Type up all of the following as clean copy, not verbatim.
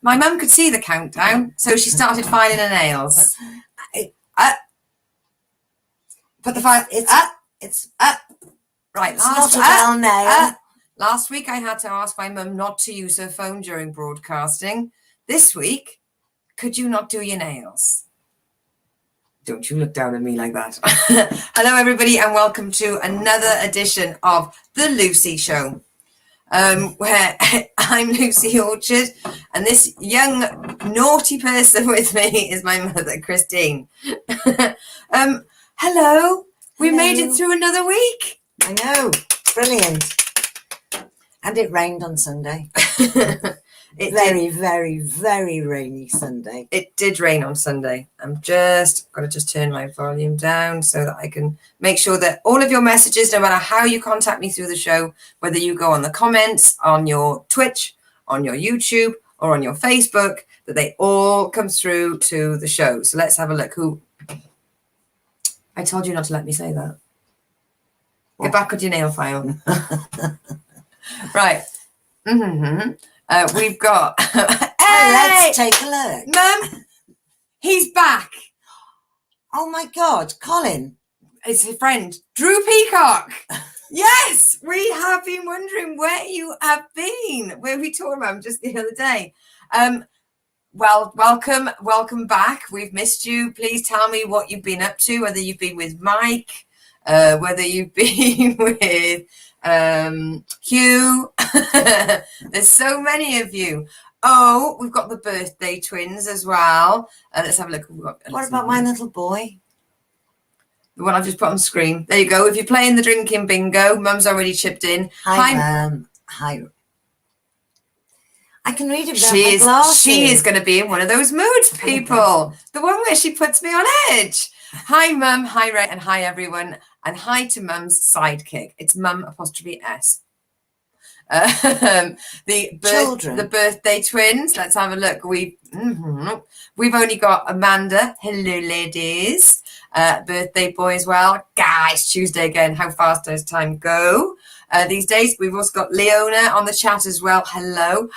My mum could see the countdown, so she started filing her nails. Put the file. It's right. not a bell nail. Last week I had to ask my mum not to use her phone during broadcasting. This week, could you not do your nails? Don't you look down at me like that. Hello, everybody, and welcome to another edition of The Lucy Show, where I'm Lucy Orchard, and this young, naughty person with me is my mother, Christine. Hello. We made it through another week. I know. Brilliant. And it rained on Sunday. Very rainy Sunday. It did rain on Sunday. I'm just going to just turn my volume down so that I can make sure that all of your messages, no matter how you contact me through the show, whether you go on the comments, on your Twitch, on your YouTube, or on your Facebook, that they all come through to the show. So let's have a look. Who? I told you not to let me say that. Get back with your nail file. Right. We've got... Hey, let's take a look. Mum, he's back. Oh, my God. Colin. It's his friend, Drew Peacock. Yes, we have been wondering where you have been. Where we talked about him just the other day. Well, welcome back. We've missed you. Please tell me what you've been up to, whether you've been with Mike, whether you've been with Hugh. There's so many of you. Oh, we've got the birthday twins as well. Let's have a look. What about my little boy? The one I've just put on screen. There you go. If you're playing the drinking bingo, Mum's already chipped in. Hi, Mum. Hi. I can read it without my glasses. She is going to be in one of those moods, people. The one where she puts me on edge. Hi, Mum. Hi, Ray. And hi, everyone. And hi to Mum's sidekick. It's Mum''S. The birthday twins. Let's have a look. We've only got Amanda. Hello, ladies. Birthday boy as well. Guys, Tuesday again. How fast does time go? These days, we've also got Leona on the chat as well. Hello.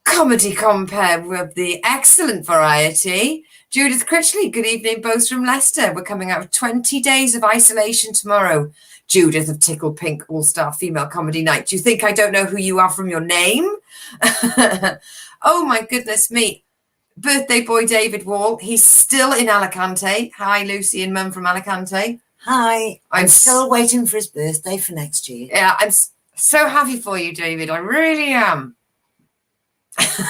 Comedy compare with the excellent variety. Judith Critchley, good evening, both from Leicester. We're coming out of 20 days of isolation tomorrow. Judith of Tickle Pink All-Star Female Comedy Night. Do you think I don't know who you are from your name? Oh, my goodness me. Birthday boy David Wall. He's still in Alicante. Hi, Lucy and Mum from Alicante. Hi. I'm still waiting for his birthday for next year. Yeah, I'm so happy for you, David. I really am.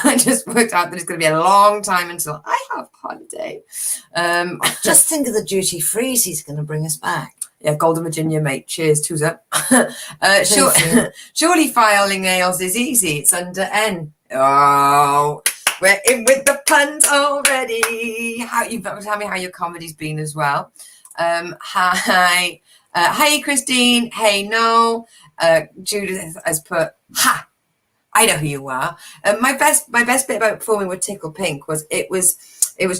I just worked out that it's going to be a long time until I have holiday. Just think of the duty frees he's going to bring us back. Yeah, Golden Virginia, mate. Cheers, two's up. Surely filing nails is easy. It's under N. Oh, we're in with the puns already. You've got to tell me how your comedy's been as well. Hi, Christine. Hey, Noel. Judith has put, ha. I know who you are. My best bit about performing with Tickle Pink was it was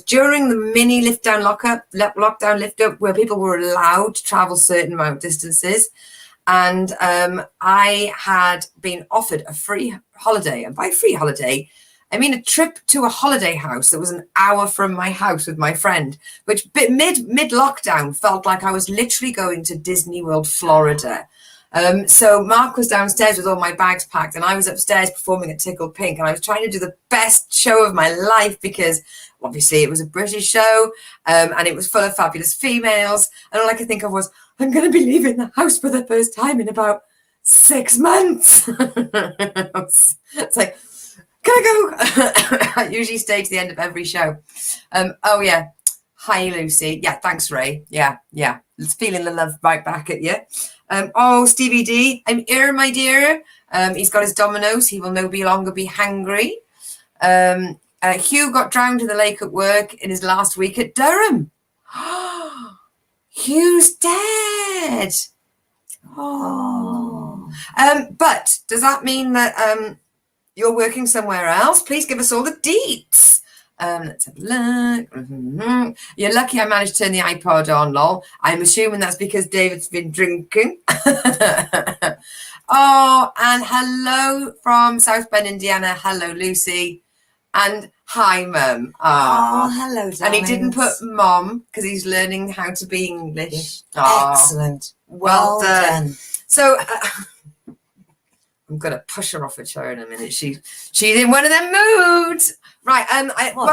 during the mini lockdown lift up where people were allowed to travel certain amount of distances, and I had been offered a free holiday, and by free holiday I mean a trip to a holiday house that was an hour from my house with my friend, which mid lockdown felt like I was literally going to Disney World, Florida. So Mark was downstairs with all my bags packed, and I was upstairs performing at Tickle Pink, and I was trying to do the best show of my life because obviously it was a British show, and it was full of fabulous females, and all I could think of was, I'm going to be leaving the house for the first time in about 6 months. It's like, can I go? I usually stay to the end of every show. Oh yeah. Hi, Lucy. Yeah, thanks, Ray. Yeah. It's feeling the love right back at you. Oh, Stevie D, I'm here, my dear. He's got his Dominoes. He will no longer be hangry. Hugh got drowned in the lake at work in his last week at Durham. Hugh's dead. Oh. But does that mean that you're working somewhere else? Please give us all the deets. Let's have a look. Mhm. You're lucky I managed to turn the iPod on, lol. I'm assuming that's because David's been drinking. Oh, and hello from South Bend, Indiana. Hello, Lucy. And hi, Mum. Oh, hello, and he didn't put darlings. Mom because he's learning how to be English. Oh, Excellent. well done. So I'm gonna push her off a chair in a minute. She's in one of them moods. Right.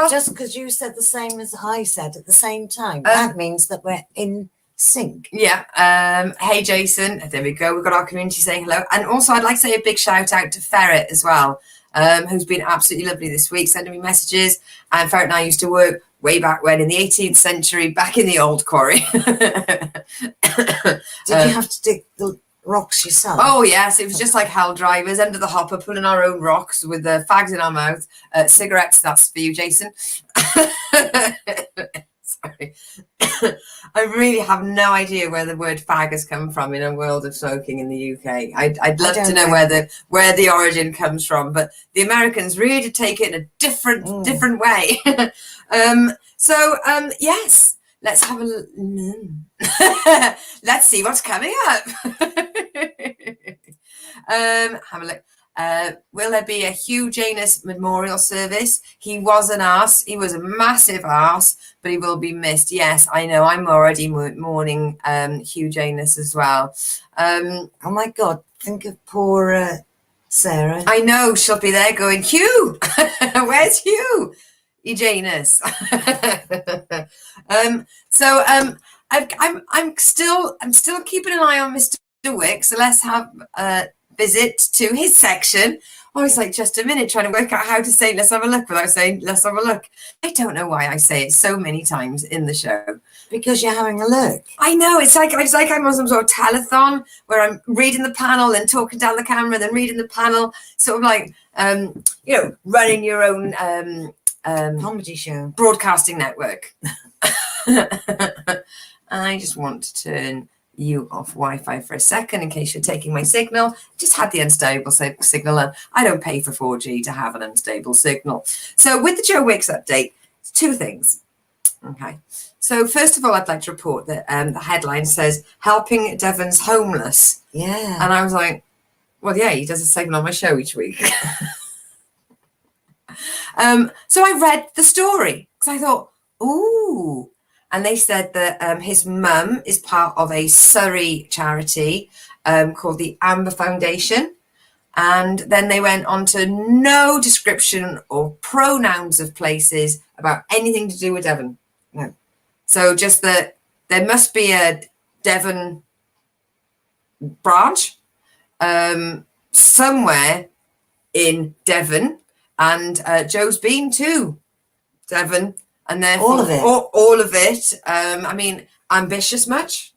Just because you said the same as I said at the same time, that means that we're in sync. Yeah. Hey, Jason. There we go. We've got our community saying hello. And also, I'd like to say a big shout out to Ferret as well, who's been absolutely lovely this week, sending me messages. And Ferret and I used to work way back when in the 18th century, back in the old quarry. Did you have to dig the rocks yourself? Oh, yes. It was just like hell drivers under the hopper, pulling our own rocks with the fags in our mouth. Cigarettes, that's for you, Jason. Sorry. I really have no idea where the word fag has come from in a world of smoking in the UK. I'd love to know where the origin comes from, but the Americans really take it in a different way. Yes, let's have let's see what's coming up. Have a look. Will there be a Hugh Janus memorial service? He was an arse. He was a massive arse, but he will be missed. Yes, I know. I'm already mourning Hugh Janus as well. Oh my God! Think of poor Sarah. I know. She'll be there going, Hugh, where's Hugh? Janus. I'm still keeping an eye on Mr. Wick. So let's have visit to his section. Oh, it's like just a minute trying to work out how to say let's have a look without saying let's have a look. I don't know why I say it so many times in the show. Because you're having a look. I know. It's like I'm on some sort of telethon where I'm reading the panel and talking down the camera, then reading the panel, sort of like running your own comedy show, broadcasting network. I just want to turn you off Wi-Fi for a second in case you're taking my signal. Just had the unstable signal, and I don't pay for 4G to have an unstable signal. So with the Joe Wicks update, two things. Okay. So first of all, I'd like to report that the headline says helping Devon's homeless. Yeah. And I was like, well, yeah, he does a segment on my show each week. So I read the story because I thought, ooh. And they said that his mum is part of a Surrey charity called the Amber Foundation. And then they went on to no description or pronouns of places about anything to do with Devon. No. So just that there must be a Devon branch somewhere in Devon. And Joe's been to Devon. And therefore, all of it. All of it. I mean, ambitious much?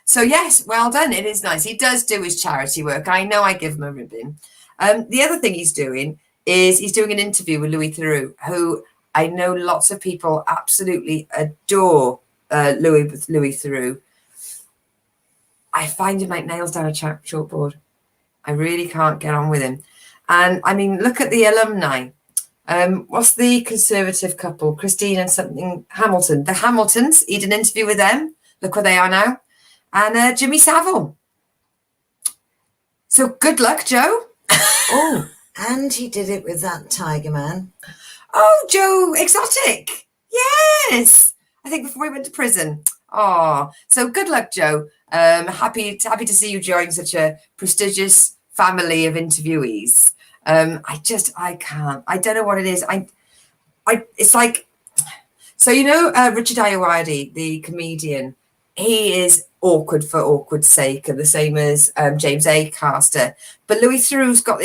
So yes, well done. It is nice. He does do his charity work. I know I give him a ribbon. The other thing he's doing is he's doing an interview with Louis Theroux, who I know lots of people absolutely adore. Louis Theroux. I find him like nails down a chalkboard. I really can't get on with him. And I mean, look at the alumni. What's the Conservative couple, Christine and something Hamilton? The Hamiltons. He did an interview with them. Look where they are now. And Jimmy Savile. So good luck, Joe. Oh, and he did it with that Tiger Man. Oh, Joe Exotic. Yes. I think before he went to prison. Oh, so good luck, Joe. Happy to see you join such a prestigious family of interviewees. I can't. I don't know what it is. It's like, so Richard Ayoade, the comedian, he is awkward for awkward's sake, and the same as James Acaster. But Louis Theroux's got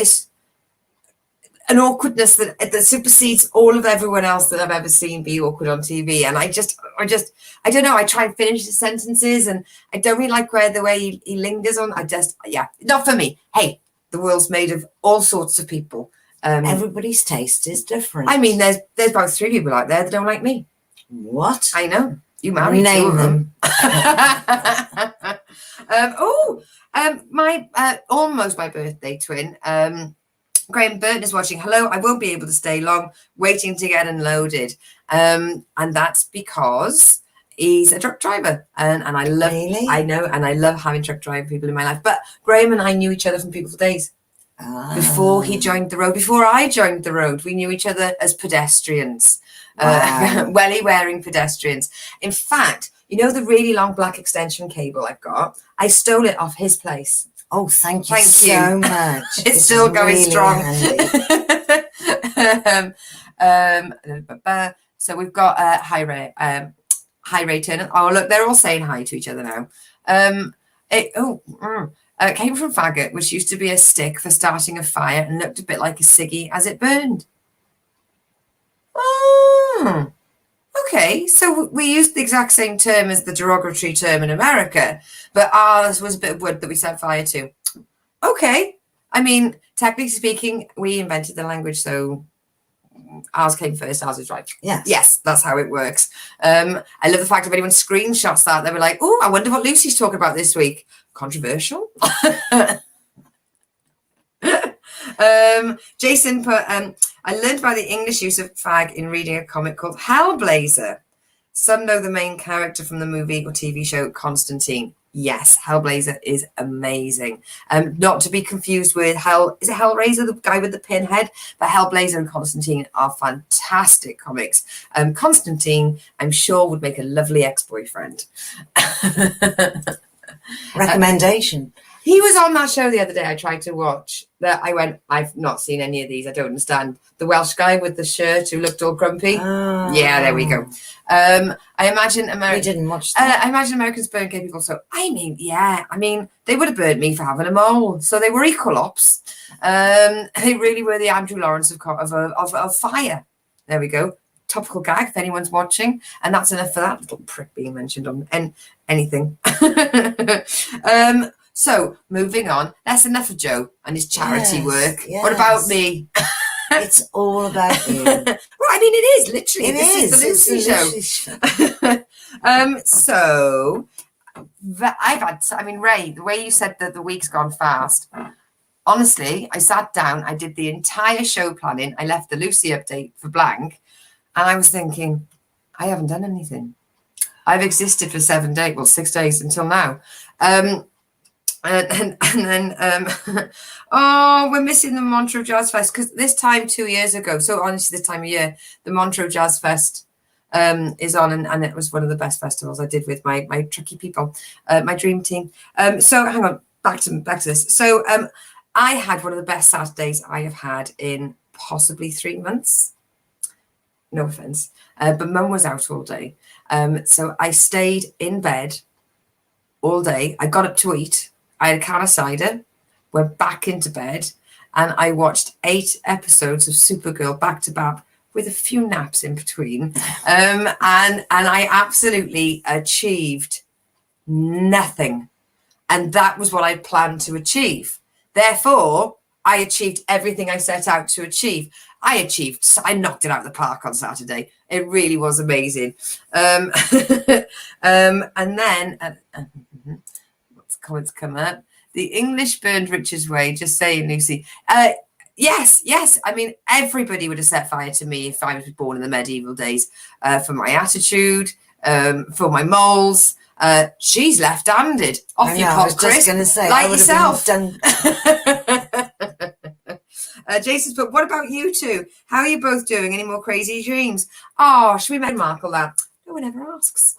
an awkwardness that supersedes all of everyone else that I've ever seen be awkward on TV. And I don't know. I try and finish the sentences, and I don't really like the way he lingers on. Not for me. Hey. The world's made of all sorts of people. Everybody's taste is different. I mean, there's about 3 people out there that don't like me. What? I know. You married 2 of them. My almost my birthday twin, Graham Burton is watching. Hello, I won't be able to stay long, waiting to get unloaded. And that's because he's a truck driver. And I love, Really? I know, and I love having truck driver people in my life. But Graham and I knew each other from Beautiful Days. Before he joined the road, before I joined the road, we knew each other as pedestrians, Wow. welly wearing pedestrians. In fact, you know the really long black extension cable I've got? I stole it off his place. Oh, thank you Thank so you. much. It's still going really strong. handy. So we've got Hi Ray Turner. Oh, look, they're all saying hi to each other now. It came from faggot, which used to be a stick for starting a fire and looked a bit like a ciggy as it burned. Oh, okay. So we used the exact same term as the derogatory term in America, but ours was a bit of wood that we set fire to. Okay. I mean, technically speaking, we invented the language, so ours came first, ours is right. Yes, that's how it works. I love the fact if anyone screenshots that, they were like, oh, I wonder what Lucy's talking about this week. Controversial. Jason put, I learned about the English use of fag in reading a comic called Hellblazer. Some know the main character from the movie or TV show Constantine. Yes, Hellblazer is amazing. Not to be confused with is it Hellraiser, the guy with the pinhead? But Hellblazer and Constantine are fantastic comics. Constantine, I'm sure, would make a lovely ex-boyfriend. Recommendation. He was on that show the other day I tried to watch. That I went, I've not seen any of these. I don't understand. The Welsh guy with the shirt who looked all grumpy. Oh. Yeah, there we go. I imagine We didn't watch that. I imagine Americans burn gay people. So, I mean, yeah. I mean, they would have burned me for having a mole. So they were equal ops. They really were the Andrew Lawrence of fire. There we go. Topical gag if anyone's watching. And that's enough for that little prick being mentioned on anything. So, moving on. That's enough of Joe and his charity work. Yes. What about me? It's all about you. Well, I mean, it is literally. This is the Lucy show. So I've had. I mean, Ray, the way you said that the week's gone fast. Honestly, I sat down. I did the entire show planning. I left the Lucy update for blank, and I was thinking, I haven't done anything. I've existed for 6 days until now. And then, oh, we're missing the Montreux Jazz Fest because this time 2 years ago, so honestly, this time of year, the Montreux Jazz Fest is on, and it was one of the best festivals I did with my tricky people, my dream team. So hang on, back to this. So I had one of the best Saturdays I have had in possibly 3 months. No offense, but Mum was out all day, so I stayed in bed all day. I got up to eat. I had a can of cider, went back into bed, and I watched 8 episodes of Supergirl back to back with a few naps in between. And I absolutely achieved nothing. And that was what I planned to achieve. Therefore, I achieved everything I set out to achieve. I knocked it out of the park on Saturday. It really was amazing. And then... comments come up. The English burned Richard's way, just saying, Lucy. Yes. I mean, everybody would have set fire to me if I was born in the medieval days, for my attitude, for my moles. She's left-handed. Off you pop, Chris. Just gonna say, like yourself. Jason's put, what about you two? How are you both doing? Any more crazy dreams? Oh, should we make Markle that? No one ever asks.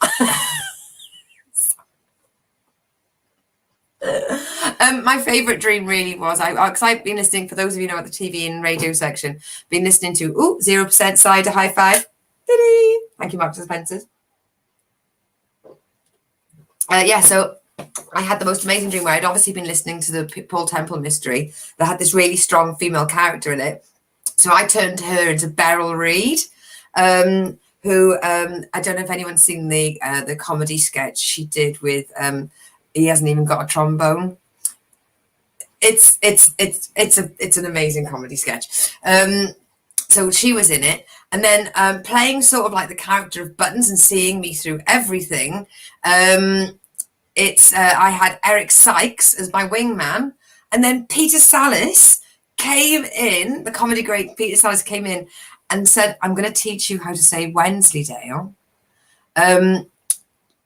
My favorite dream really was because I've been listening, for those of you who know, at the TV and radio section, been listening to 0% Cider High Five. Thank you, Mark Spencer's. So I had the most amazing dream where I'd obviously been listening to the Paul Temple mystery that had this really strong female character in it. So I turned her into Beryl Reid, who I don't know if anyone's seen the comedy sketch she did with He Hasn't Even Got a Trombone. It's an amazing comedy sketch. So she was in it, and then playing sort of like the character of Buttons and seeing me through everything. I had Eric Sykes as my wingman, and then Peter Sallis came in, the comedy great Peter Sallis came in and said, I'm going to teach you how to say Wensleydale.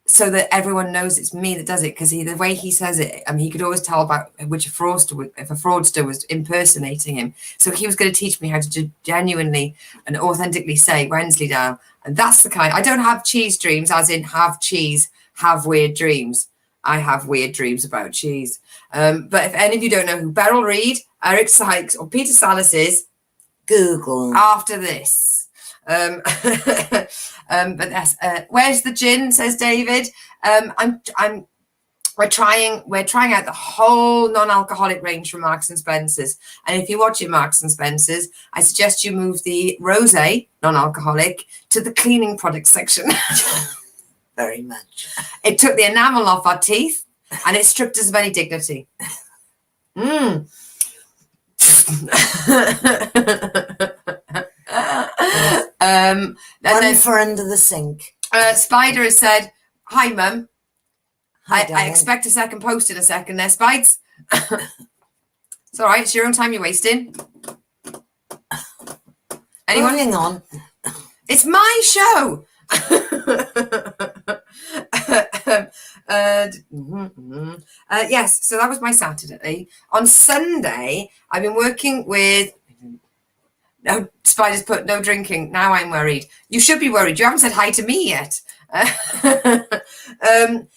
So that everyone knows it's me that does it, because the way he says it, I mean, he could always tell about which fraudster, if a fraudster was impersonating him. So he was going to teach me how to genuinely and authentically say Wensleydale. And that's the kind, I don't have cheese dreams, as in have cheese, have weird dreams. I have weird dreams about cheese. But if any of you don't know who Beryl Reid, Eric Sykes, or Peter Sallis is, Google. after this. But yes, where's the gin? Says David. We're trying out the whole non-alcoholic range from Marks and Spencer's. And if you're watching Marks and Spencer's, I suggest you move the rosé non-alcoholic to the cleaning products section. Very much. It took the enamel off our teeth, and it stripped us of any dignity. Mm. And One then for under the sink. Spider has said, hi, Mum. Hi, I darling. expect a second post in a second there, Spides. It's all right. It's your own time you're wasting. Anyone? Moving on. It's my show. Yes, so that was my Saturday. On Sunday, I've been working with... No, Spider's put no drinking. Now I'm worried. You should be worried. You haven't said hi to me yet.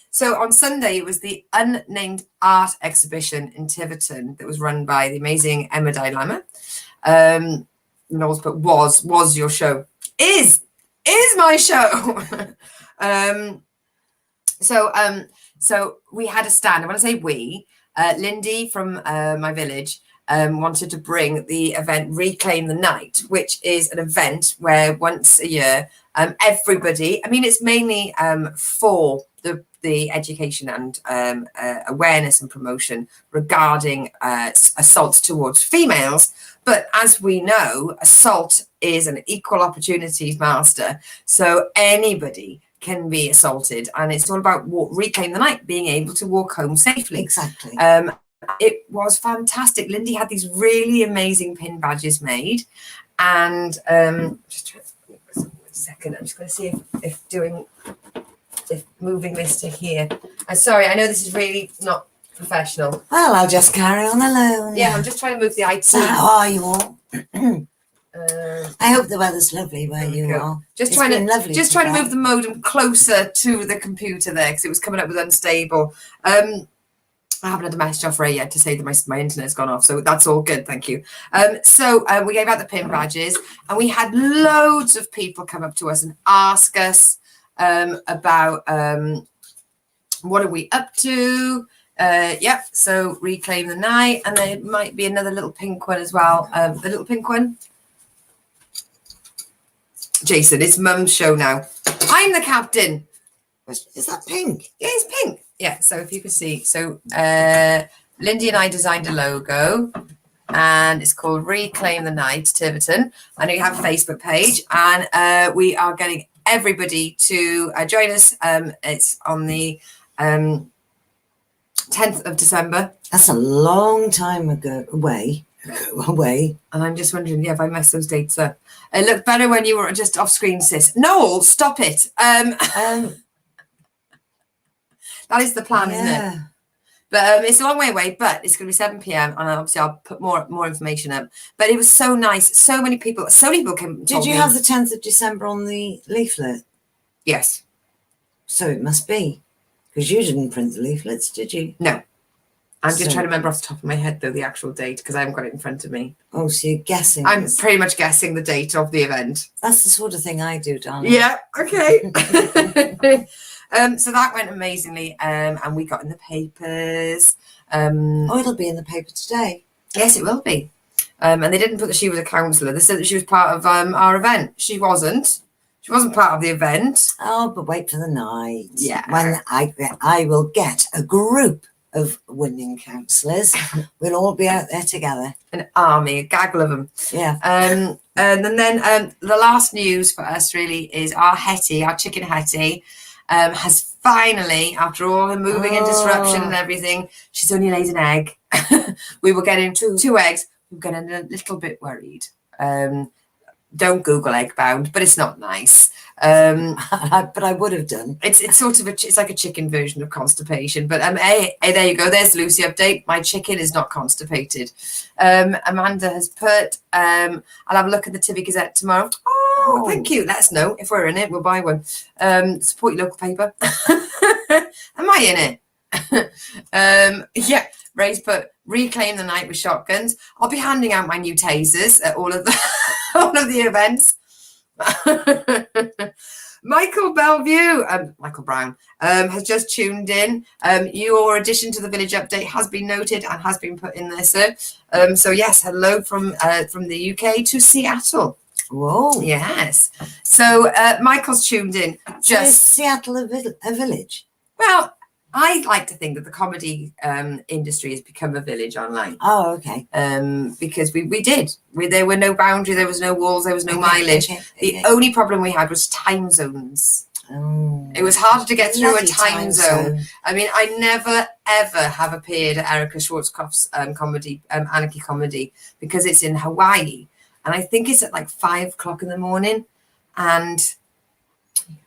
So on Sunday, it was the Unnamed Art Exhibition in Tiverton that was run by the amazing Emma Dilemma. Knowles put was your show. Is my show. So we had a stand. I want to say we, Lindy from my village, wanted to bring the event Reclaim the Night, which is an event where once a year, everybody, I mean, it's mainly for the education and awareness and promotion regarding assaults towards females. But as we know, assault is an equal opportunities master. So anybody can be assaulted, and it's all about reclaim the night, being able to walk home safely. Exactly. It was fantastic. Lindy had these really amazing pin badges made, and just try a second. I'm just going to see if moving this to here. I'm sorry, I know this is really not professional. Well, I'll just carry on alone. Yeah, I'm just trying to move the IT. So how are you all? I hope the weather's lovely where you are. Just trying to today. move the modem closer to the computer there, because it was coming up with unstable. I haven't had a message off Ray yet to say that my internet's gone off, so that's all good, thank you. So we gave out the pin badges, and we had loads of people come up to us and ask us about what are we up to. Yep, so Reclaim the Night, and there might be another little pink one as well. The little pink one. Jason, it's Mum's show now. I'm the captain. Is that pink? Yeah, it's pink. Yeah, so if you can see. So Lindy and I designed a logo, and it's called Reclaim the Night, Tiverton. I know you have a Facebook page, and we are getting everybody to join us. It's on the 10th of December. That's a long time away. And I'm just wondering, if I messed those dates up. It looked better when you were just off screen, sis. Noel, stop it. That is the plan, isn't it? But it's a long way away, but it's going to be 7 p.m. and obviously I'll put more information up. But it was so nice. So many people came. Did you have the 10th of December on the leaflet? Yes. So it must be, because you didn't print the leaflets, did you? No. I'm just trying to remember off the top of my head, though, the actual date, because I haven't got it in front of me. Oh, so you're guessing. I'm pretty much guessing the date of the event. That's the sort of thing I do, darling. Yeah, okay. So that went amazingly, and we got in the papers. It'll be in the paper today. Yes, it will be. And they didn't put that she was a counsellor. They said that she was part of our event. She wasn't. She wasn't part of the event. Oh, but wait for the night. Yeah. When I will get a group of winning counsellors. We'll all be out there together. An army, a gaggle of them. Yeah. And then the last news for us really is our Hetty, our chicken Hetty, has finally, after all her moving and disruption and everything, she's only laid an egg. We were getting two eggs. I'm getting a little bit worried. Don't Google Eggbound, but it's not nice. But I would have done. It's sort of it's like a chicken version of constipation. But hey, there you go. There's Lucy update. My chicken is not constipated. Amanda has put. I'll have a look at the Tibby Gazette tomorrow. Oh, thank you. Let us know if we're in it. We'll buy one. Support your local paper. Am I in it? Yeah. Ray's put reclaim the night with shotguns. I'll be handing out my new tasers at all of the all of the events. Michael Brown has just tuned in. Your addition to the village update has been noted and has been put in there, sir. So yes, hello from the UK to Seattle. Whoa. Yes. So Michael's tuned in. So is Seattle a village? Well, I like to think that the comedy industry has become a village online. Oh, okay. Because there were no boundaries, there was no walls, there was no mileage. The only problem we had was time zones. Oh, it was harder to get through a time zone. I mean, I never ever have appeared at Erica Schwarzkopf's comedy, Anarchy Comedy, because it's in Hawaii, and I think it's at like 5 o'clock in the morning, and.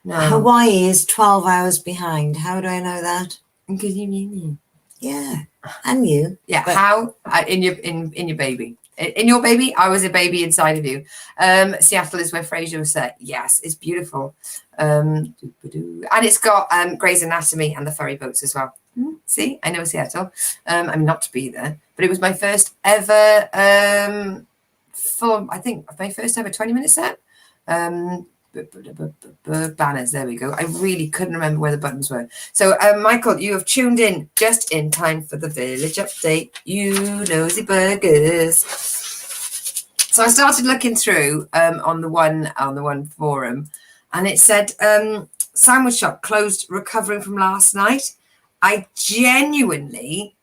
No. Hawaii is 12 hours behind. How do I know that? Because you knew me. Yeah, and you. Yeah. But how in your baby? In your baby, I was a baby inside of you. Seattle is where Frasier was set. Yes, it's beautiful. And it's got Grey's Anatomy and the ferry boats as well. See, I know Seattle. I mean, not to be there, but it was my first ever I think my first ever 20-minute set. Banners, there we go. I really couldn't remember where the buttons were. So Michael, you have tuned in just in time for the village update, you nosy burgers. So I started looking through on the one forum, and it said sandwich shop closed recovering from last night. I genuinely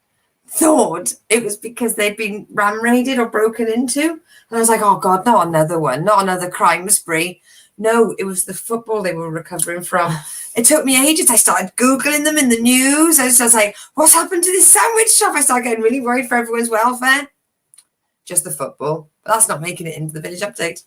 thought it was because they'd been ram raided or broken into, and I was like, oh god, not another one, not another crime spree. No, it was the football they were recovering from. It took me ages. I started Googling them in the news. I was like, what's happened to this sandwich shop? I started getting really worried for everyone's welfare. Just the football. But that's not making it into the village update.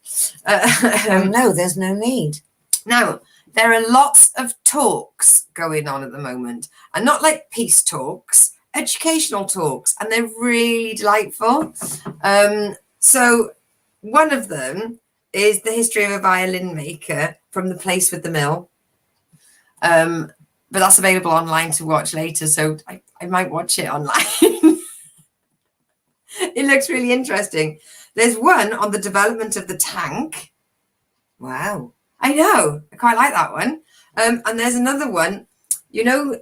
No, there's no need. Now, there are lots of talks going on at the moment. And not like peace talks, educational talks. And they're really delightful. So one of them is the history of a violin maker from the place with the mill. But that's available online to watch later, so I might watch it online. It looks really interesting. There's one on the development of the tank. Wow. I know. I quite like that one. And there's another one, you know,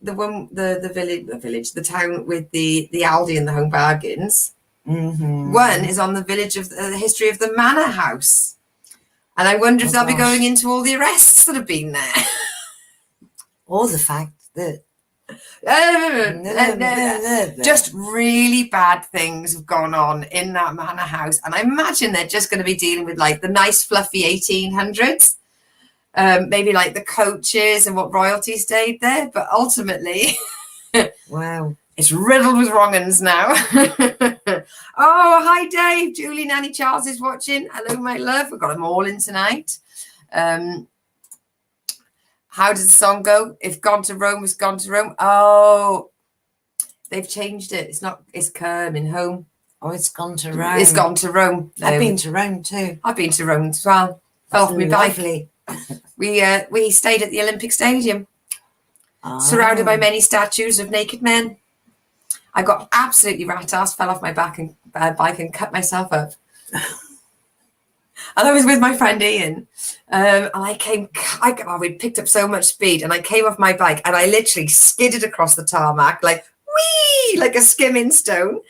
the one, the town with the Aldi and the Home Bargains. Mm-hmm. One is on the village of the history of the manor house, and I wonder if they'll be going into all the arrests that have been there, or the fact that just really bad things have gone on in that manor house, and I imagine they're just going to be dealing with like the nice fluffy 1800s, maybe like the coaches and what royalty stayed there, but ultimately, wow. It's riddled with wrong uns now. Oh, hi, Dave. Julie, Nanny Charles is watching. Hello, my love. We've got them all in tonight. How does the song go? If Gone to Rome was Gone to Rome. Oh, they've changed it. It's not, it's coming home. Oh, it's gone to Rome. It's gone to Rome. I've been to Rome too. I've been to Rome as well. Fell off my bike. We stayed at the Olympic Stadium, surrounded by many statues of naked men. I got absolutely rat-assed, fell off my bike and cut myself up. And I was with my friend Ian. And we picked up so much speed, and I came off my bike and I literally skidded across the tarmac like, whee, like a skimming stone.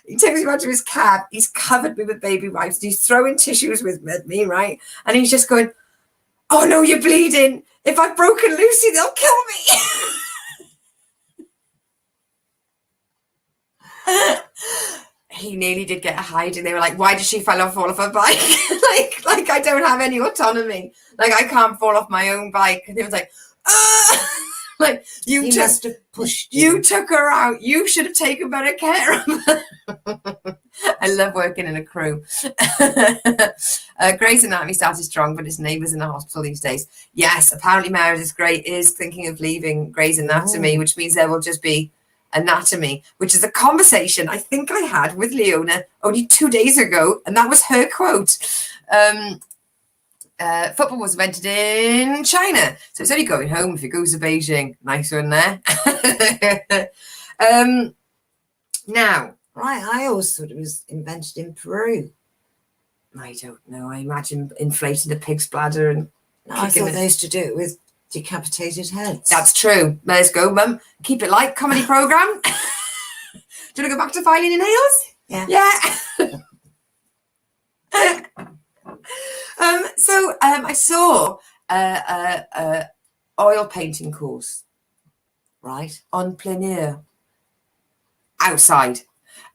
He takes me back to his cab. He's covered me with baby wipes. He's throwing tissues with me, right? And he's just going, oh no, you're bleeding. If I've broken Lucy, they'll kill me. He nearly did get a hiding. They were like, why did she fall off her bike? like I don't have any autonomy. Like I can't fall off my own bike. And he was like, Like you must have pushed you took her out. You should have taken better care of her. I love working in a crew. Grey's Anatomy started strong, but his neighbours in the hospital these days. Yes, apparently Meredith Grey is thinking of leaving Grey's Anatomy, which means there will just be anatomy, which is a conversation I think I had with Leona only 2 days ago, and that was her quote. Football was invented in China, so it's only going home if it goes to Beijing. Nice one there. Now, right, I always thought it was invented in Peru. I don't know. I imagine inflating a pig's bladder and I thought they used to do it with decapitated heads. That's true. Let's go, Mum. Keep it light, comedy program. Do you want to go back to filing your nails? Yeah. So I saw oil painting course right on plein air outside,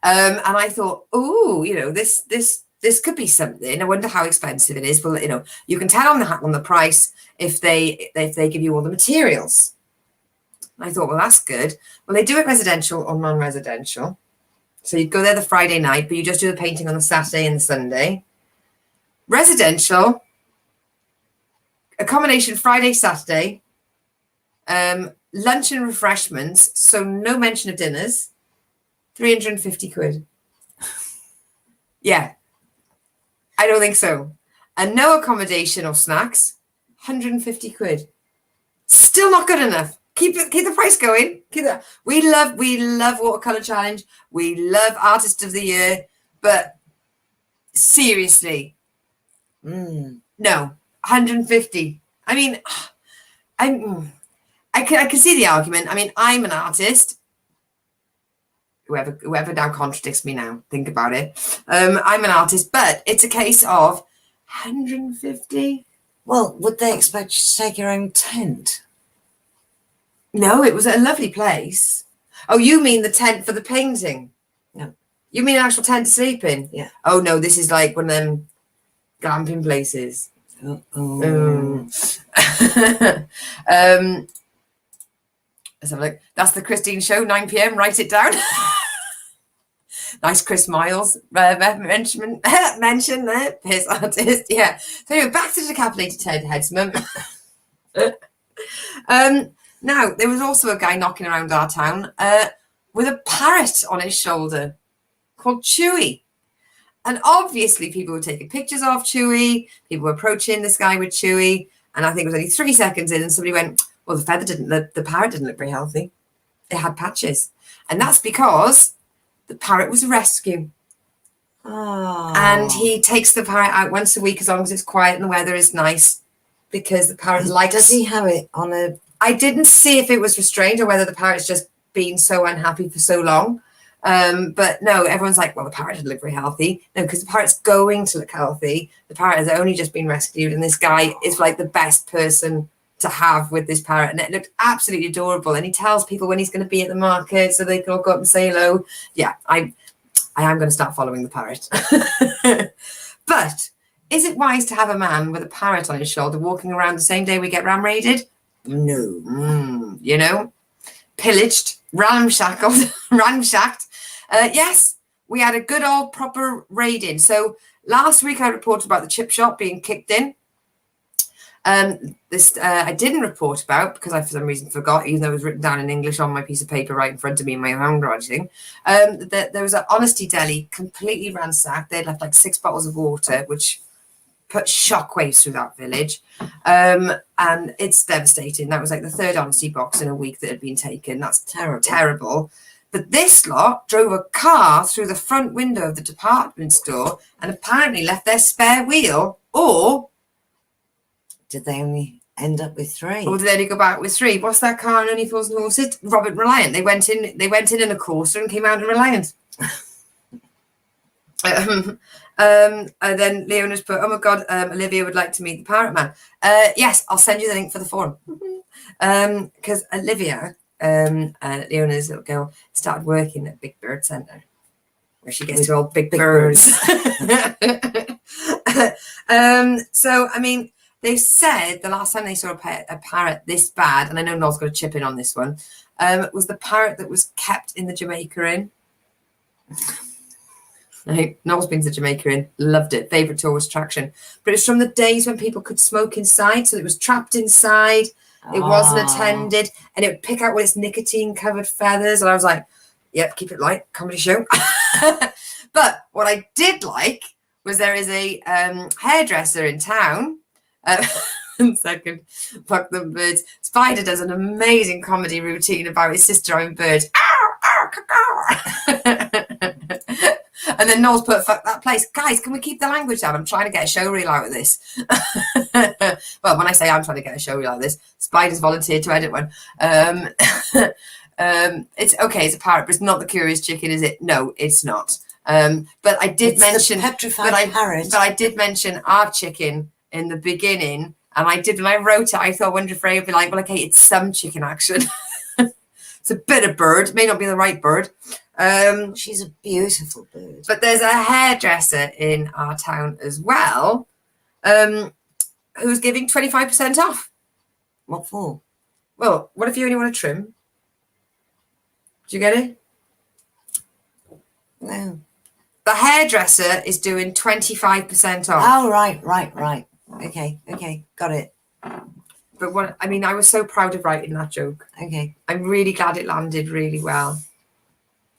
and I thought, oh, this could be something. I wonder how expensive it is. Well, you can tell on the price if they give you all the materials. And I thought, well, that's good. Well, they do it residential or non-residential. So you go there the Friday night, but you just do the painting on the Saturday and the Sunday. Residential, accommodation Friday, Saturday, lunch and refreshments, so no mention of dinners, 350 quid. Yeah, I don't think so. And no accommodation or snacks, 150 quid. Still not good enough. Keep the price going. We love Watercolor Challenge. We love Artist of the Year, but seriously, no, 150. I mean, I can see the argument. I mean, I'm an artist. Whoever now contradicts me now, think about it. I'm an artist, but it's a case of 150. Well, would they expect you to take your own tent? No, it was a lovely place. Oh, you mean the tent for the painting? No. You mean an actual tent to sleep in? Yeah. Oh, no, this is like one of them glamping places. Let's have a look. That's the Christine Show, 9 p.m. Write it down. Nice Chris Miles mention there. His artist. Yeah. So anyway, back to the decapitated heads, Mum. Now, there was also a guy knocking around our town with a parrot on his shoulder called Chewy. And obviously people were taking pictures of Chewy. People were approaching this guy with Chewy. And I think it was only 3 seconds in and somebody went, well, the parrot didn't look very healthy. It had patches. And that's because the parrot was a rescue. Oh. And he takes the parrot out once a week as long as it's quiet and the weather is nice. Because the parrot likes... Does he have it on a... I didn't see if it was restrained or whether the parrot's just been so unhappy for so long. But no, everyone's like, well, the parrot didn't look very healthy. No, because the parrot's going to look healthy. The parrot has only just been rescued, and this guy is like the best person to have with this parrot. And it looked absolutely adorable. And he tells people when he's going to be at the market so they can all go up and say hello. Yeah, I am going to start following the parrot. But is it wise to have a man with a parrot on his shoulder walking around the same day we get ram raided? No. Pillaged, ramshacked. Yes, we had a good old proper raiding. So last week I reported about the chip shop being kicked in. This I didn't report about because I for some reason forgot, even though it was written down in English on my piece of paper right in front of me in my handwriting. That there was an Honesty Deli completely ransacked. They'd left like 6 bottles of water, which put shockwaves through that village. And it's devastating. That was like the 3rd Honesty box in a week that had been taken. That's terrible. But this lot drove a car through the front window of the department store and apparently left their spare wheel, or did they only end up with 3? Or did they only go back with 3? What's that car and only Fools and Horses? Robert Reliant. They went in a Corsa and came out in Reliant. And then Leona's put, oh my God, Olivia would like to meet the Parrot Man. Yes, I'll send you the link for the forum. Because Olivia, Leona's little girl, started working at Big Bird Centre, where she gets to all big birds. So, I mean, They said the last time they saw a parrot this bad, and I know Noel's going to chip in on this one, was the parrot that was kept in the Jamaica Inn. Noel's been to the Jamaica Inn, loved it, favourite tourist attraction. But it was from the days when people could smoke inside, so it was trapped inside, it wasn't attended, and it would pick out with its nicotine-covered feathers, and I was like, yep, keep it light, comedy show. But what I did like was there is a hairdresser in town. 1 second, fuck them birds. Spider does an amazing comedy routine about his sister own birds. And then Noel's put fuck that place. Guys, can we keep the language down? I'm trying to get a show reel out of this. Well, when I say I'm trying to get a show reel out of this, Spider's volunteered to edit one. It's okay, it's a parrot, but it's not the curious chicken, is it? No, it's not. But I did mention petrified parrot. But I did mention our chicken in the beginning, and when I wrote it, I thought, I wonder if Ray would be like, well, okay, it's some chicken action. It's a bit of bird, may not be the right bird. She's a beautiful bird. But there's a hairdresser in our town as well, who's giving 25% off. What for? Well, what if you only want to trim? Do you get it? No. The hairdresser is doing 25% off. Oh, right. Okay, got it. But what I mean, I was so proud of writing that joke. Okay. I'm really glad it landed really well.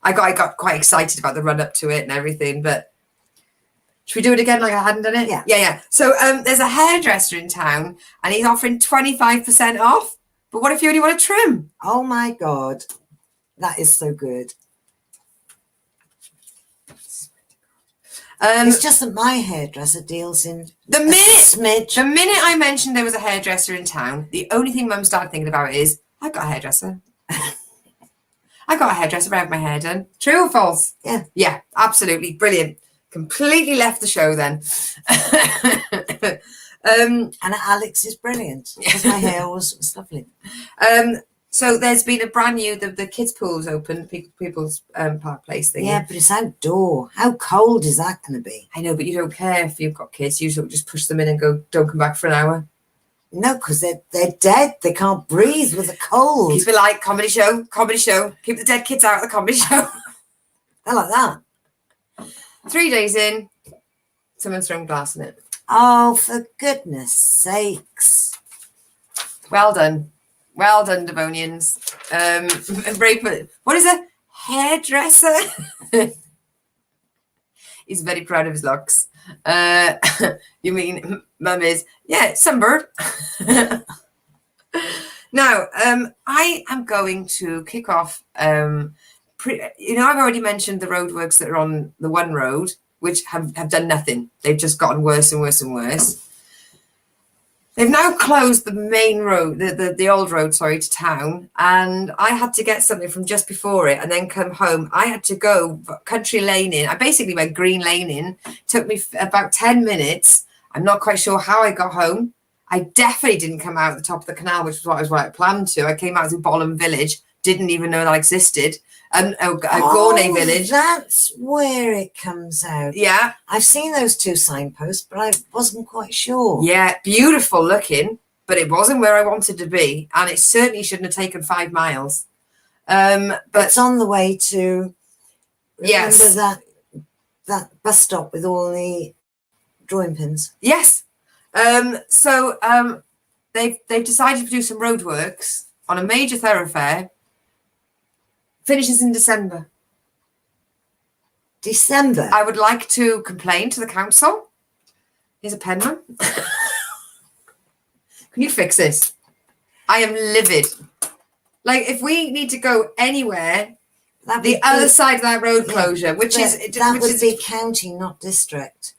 I got quite excited about the run up to it and everything, but should we do it again like I hadn't done it? Yeah. So there's a hairdresser in town and he's offering 25% off. But what if you only want to trim? Oh my God. That is so good. It's just that my hairdresser deals in the minute smidge. I mentioned there was a hairdresser in town, the only thing Mum started thinking about is, I got a hairdresser. I got a hairdresser if I have my hair done. True or false? Yeah. Yeah, absolutely. Brilliant. Completely left the show then. And Alex is brilliant because my hair was lovely. So there's been a brand new, the kids' pool's open, People's Park Place thing. Yeah, but it's outdoor. How cold is that going to be? I know, but you don't care if you've got kids. You sort of just push them in and go, don't come back for an hour. No, because they're dead. They can't breathe with the cold. Keep it light, comedy show. Keep the dead kids out of the comedy show. They're like that. 3 days in, someone's thrown glass in it. Oh, for goodness sakes. Well done. Well done, Devonians. What is a hairdresser? He's very proud of his locks. You mean Mum is? Yeah, sunbird. Now, I am going to kick off. I've already mentioned the roadworks that are on the one road, which have done nothing. They've just gotten worse and worse and worse. They've now closed the main road, the old road, to town. And I had to get something from just before it and then come home. I had to go country lane in. I basically went green lane in. It took me about 10 minutes. I'm not quite sure how I got home. I definitely didn't come out at the top of the canal, which was what I planned to. I came out to Bolam Village, didn't even know that existed. Gournay Village. That's where it comes out. Yeah. I've seen those two signposts, but I wasn't quite sure. Yeah, beautiful looking, but it wasn't where I wanted to be. And it certainly shouldn't have taken 5 miles. But it's on the way to, yes, remember that bus stop with all the drawing pins? Yes. So they've decided to do some roadworks on a major thoroughfare. Finishes in December. December? I would like to complain to the council. Here's a pen, man. Can you fix this? I am livid. Like, if we need to go anywhere, the other side of that road closure, which is county, not district.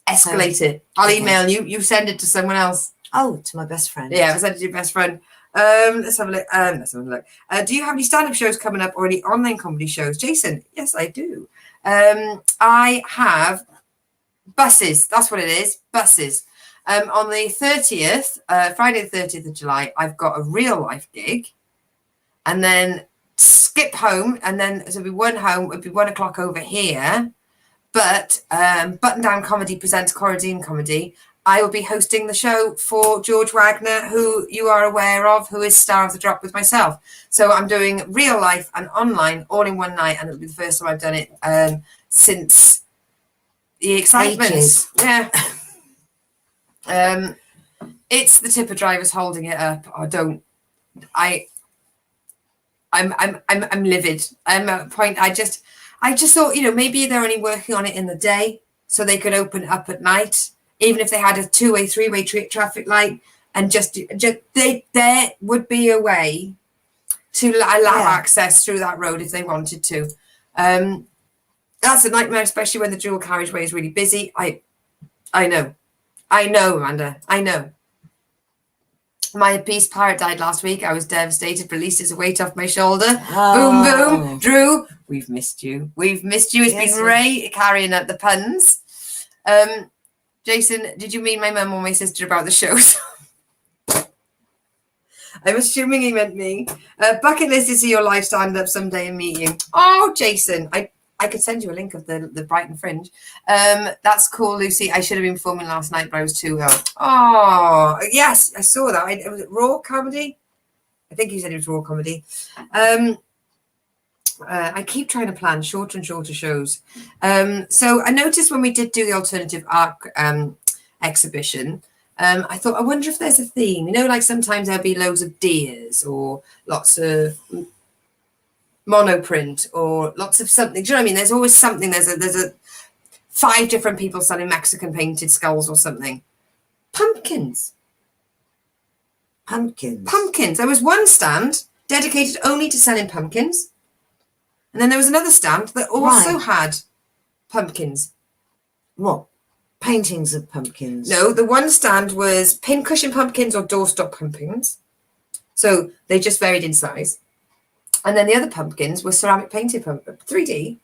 Escalate it. I'll email you. You send it to someone else. Oh, to my best friend. Yeah, I send it to your best friend. Let's have a look. Do you have any stand-up shows coming up or any online comedy shows? Jason, yes, I do. I have buses. That's what it is. Buses. On the 30th, Friday the 30th of July, I've got a real life gig. And then skip home. And then so it'll be one home. It'll be 1 o'clock over here. But Button Down Comedy presents Coradine Comedy. I will be hosting the show for George Wagner, who you are aware of, who is star of The Drop with myself. So I'm doing real life and online all in one night, and it'll be the first time I've done it since the excitement. Ages. Yeah. It's the tipper drivers holding it up. I'm livid. I'm at a point. I just thought, maybe they're only working on it in the day so they could open it up at night, even if they had a 2-way, 3-way traffic light, and there would be a way to allow access through that road if they wanted to. That's a nightmare, especially when the dual carriageway is really busy. I know, Amanda. I know. My Peace Pirate died last week. I was devastated, released his weight off my shoulder. Oh. Boom, boom. Drew, we've missed you. It's been great carrying up the puns. Jason, did you mean my mum or my sister about the shows? I'm assuming he meant me. Bucket list to see your live stand-up someday and meet you. Oh, Jason, I could send you a link of the Brighton Fringe. That's cool, Lucy. I should have been filming last night, but I was too ill. Oh, yes, I saw that. Was it raw comedy? I think you said it was raw comedy. I keep trying to plan shorter and shorter shows. So I noticed when we did do the alternative art exhibition, I thought, I wonder if there's a theme. Like sometimes there'll be loads of deers or lots of monoprint or lots of something. Do you know what I mean? There's always something. There's a 5 different people selling Mexican painted skulls or something. Pumpkins. There was one stand dedicated only to selling pumpkins. And then there was another stand that also had pumpkins. What? Paintings of pumpkins? No, the one stand was pincushion pumpkins or doorstop pumpkins. So they just varied in size. And then the other pumpkins were ceramic painted 3D,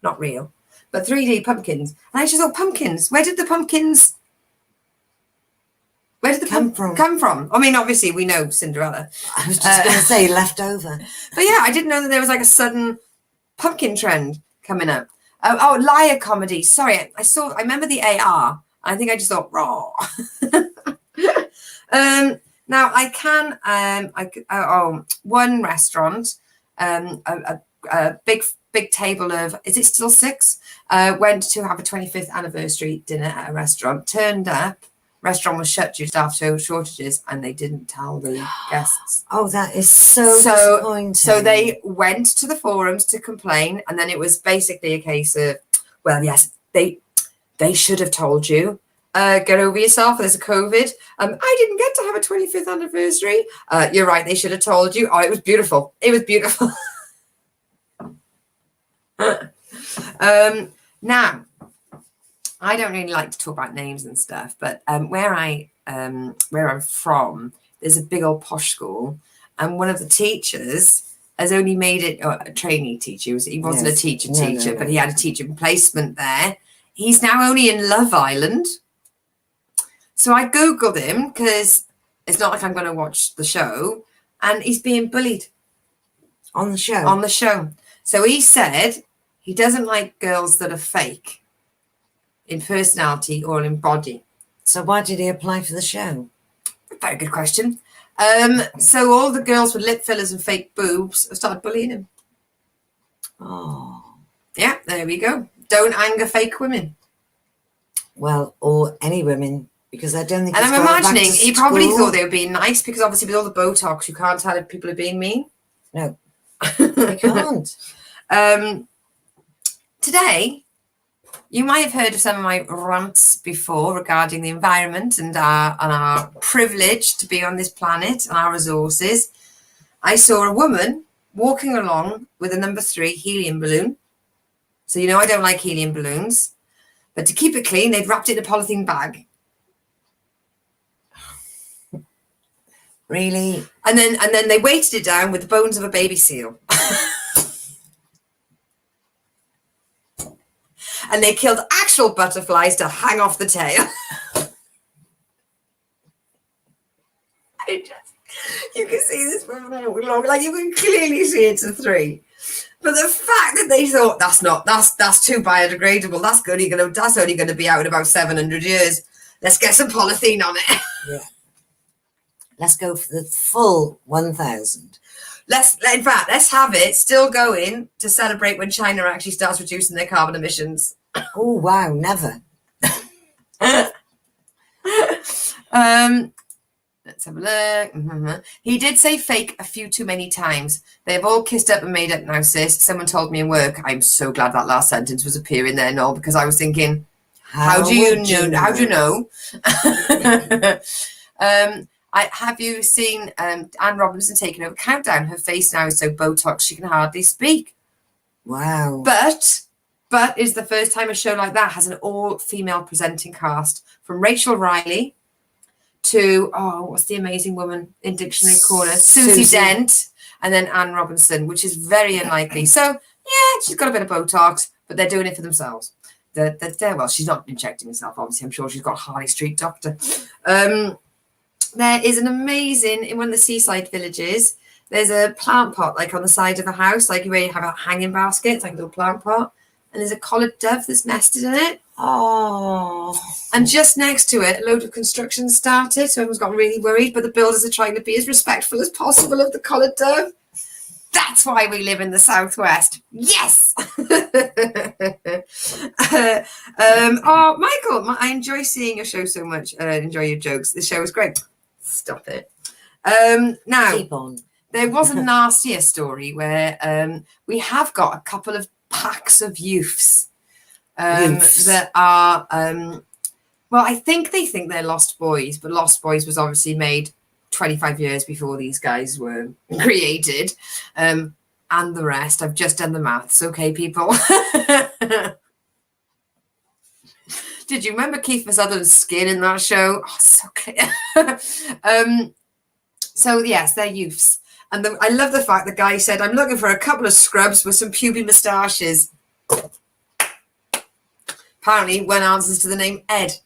not real, but 3D pumpkins. And I just thought, pumpkins, where did the pumpkins come from? I mean, obviously we know Cinderella. I was just going to say leftover. But yeah, I didn't know that there was like a sudden pumpkin trend coming up. Liar comedy. Sorry, I remember the AR. I think I just thought raw. Now I can, one restaurant, a big table of, is it still 6? Went to have a 25th anniversary dinner at a restaurant, turned up, restaurant was shut due to staff shortages, and they didn't tell the guests. Oh, that is so disappointing. So they went to the forums to complain, and then it was basically a case of, well, yes, they should have told you. Get over yourself. There's a COVID. I didn't get to have a 25th anniversary. You're right. They should have told you. Oh, it was beautiful. Now, I don't really like to talk about names and stuff, but where I'm from, there's a big old posh school, and one of the teachers has only made it a trainee teacher. He wasn't a teacher, but he had a teacher placement there. He's now only in Love Island. So I Googled him because it's not like I'm going to watch the show, and he's being bullied. On the show? On the show. So he said he doesn't like girls that are fake in personality or in body. So why did he apply for the show? Very good question. So all the girls with lip fillers and fake boobs have started bullying him. Oh. Yeah, there we go. Don't anger fake women. Well, or any women. Because I don't think. And I'm imagining he probably thought they were being nice, because obviously with all the Botox, you can't tell if people are being mean. No, you can't. Today, you might have heard of some of my rants before regarding the environment and our privilege to be on this planet and our resources. I saw a woman walking along with a number 3 helium balloon. So I don't like helium balloons, but to keep it clean, they'd wrapped it in a polythene bag. Really? And then they weighted it down with the bones of a baby seal. And they killed actual butterflies to hang off the tail. You can see this woman along, like you can clearly see it's a 3. But the fact that they thought that's too biodegradable, that's only going to be out in about 700 years. Let's get some polythene on it. Yeah. Let's go for the full 1,000. Let's have it still going to celebrate when China actually starts reducing their carbon emissions. Oh, wow, never. Let's have a look. He did say fake a few too many times. They've all kissed up and made up now, sis. Someone told me in work. I'm so glad that last sentence was appearing there, Noel, because I was thinking, how do you know? How do you know? Have you seen Anne Robinson taking over Countdown? Her face now is so Botox she can hardly speak. Wow. But is the first time a show like that has an all-female presenting cast, from Rachel Riley to, what's the amazing woman in Dictionary Corner? Susie Dent, and then Anne Robinson, which is very unlikely. So, yeah, she's got a bit of Botox, but they're doing it for themselves. Well, she's not injecting herself, obviously. I'm sure she's got Harley Street Doctor. There is an amazing, in one of the seaside villages, there's a plant pot, like on the side of a house, like where you have a hanging basket, it's like a little plant pot, and there's a collared dove that's nested in it. Oh. And just next to it, a load of construction started, so everyone's got really worried, but the builders are trying to be as respectful as possible of the collared dove. That's why we live in the Southwest. Yes! Michael, I enjoy seeing your show so much. Enjoy your jokes. The show is great. Stop it. Now, Keep on. There was a nastier story where we have got a couple of packs of youths that are, well, I think they think they're Lost Boys, but Lost Boys was obviously made 25 years before these guys were created. And the rest, I've just done the maths. Okay, people. Did you remember Kiefer Sutherland's skin in that show? Oh, so clear. So yes, they're youths. And I love the fact the guy said, I'm looking for a couple of scrubs with some pubic moustaches. Apparently, one answers to the name Ed.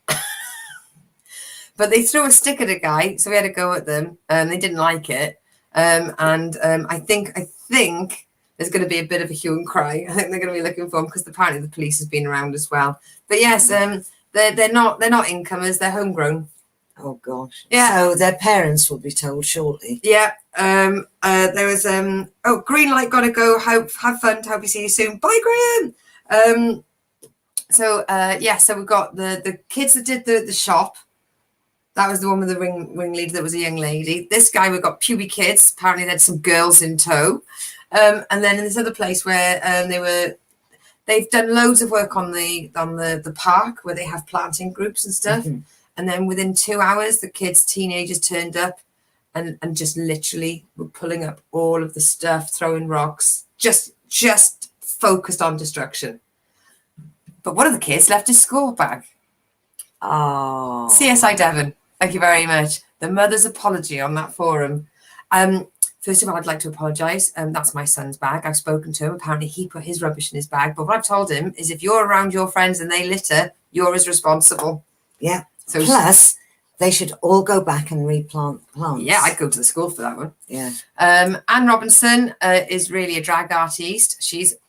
But they threw a stick at a guy, so we had to go at them. They didn't like it. I think there's going to be a bit of a hue and cry. I think they're going to be looking for them because apparently the police has been around as well. But yes, they're not incomers. They're homegrown. Oh gosh. Yeah. So their parents will be told shortly. Yeah. There was green light, gotta go. Have fun. Hope we see you soon. Bye, Graham. So we've got the kids that did the shop. That was the one with the ringleader that was a young lady. This guy, we've got puby kids. Apparently they had some girls in tow. And then in this other place where they've done loads of work on the park where they have planting groups and stuff. Mm-hmm. And then within 2 hours, the teenagers turned up and just literally were pulling up all of the stuff, throwing rocks, just focused on destruction. But one of the kids left his school bag. Oh. CSI Devon, thank you very much. The mother's apology on that forum. First of all, I'd like to apologise. That's my son's bag. I've spoken to him. Apparently, he put his rubbish in his bag. But what I've told him is if you're around your friends and they litter, you're as responsible. Yeah. So plus, they should all go back and replant plants. Yeah, I'd go to the school for that one. Yeah. Anne Robinson is really a drag artiste. She is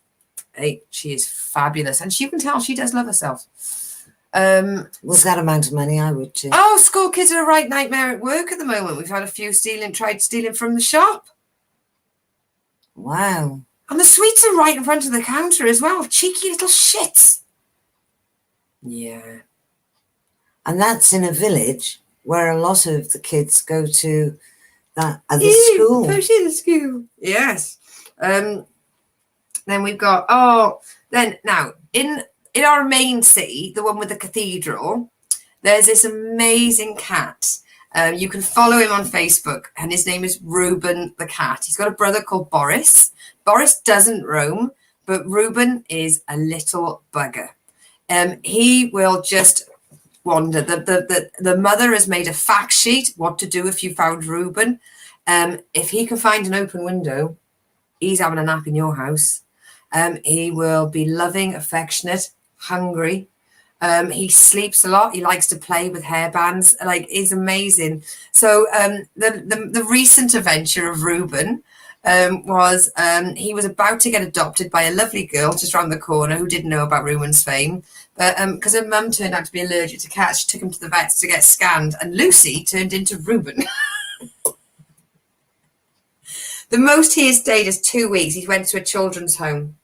fabulous, and you can tell she does love herself. With that amount of money, I would too. Oh, school kids are a right nightmare at work at the moment. We've had a few tried stealing from the shop. Wow. And the sweets are right in front of the counter as well. Cheeky little shits. Yeah. And that's in a village where a lot of the kids go to that other school. School. Yes. Then we've got now in our main city, the one with the cathedral, there's this amazing cat. You can follow him on Facebook, and his name is Reuben the cat. He's got a brother called Boris. Boris doesn't roam, but Reuben is a little bugger. He will just wander. The mother has made a fact sheet, what to do if you found Reuben. If he can find an open window, he's having a nap in your house. He will be loving, affectionate, hungry. He sleeps a lot. He likes to play with hairbands. Like, he's amazing. So the recent adventure of Reuben, was he was about to get adopted by a lovely girl just around the corner who didn't know about Ruin's fame. But because her mum turned out to be allergic to cats, she took him to the vets to get scanned, and Lucy turned into Reuben. The most he has stayed is 2 weeks. He went to a children's home,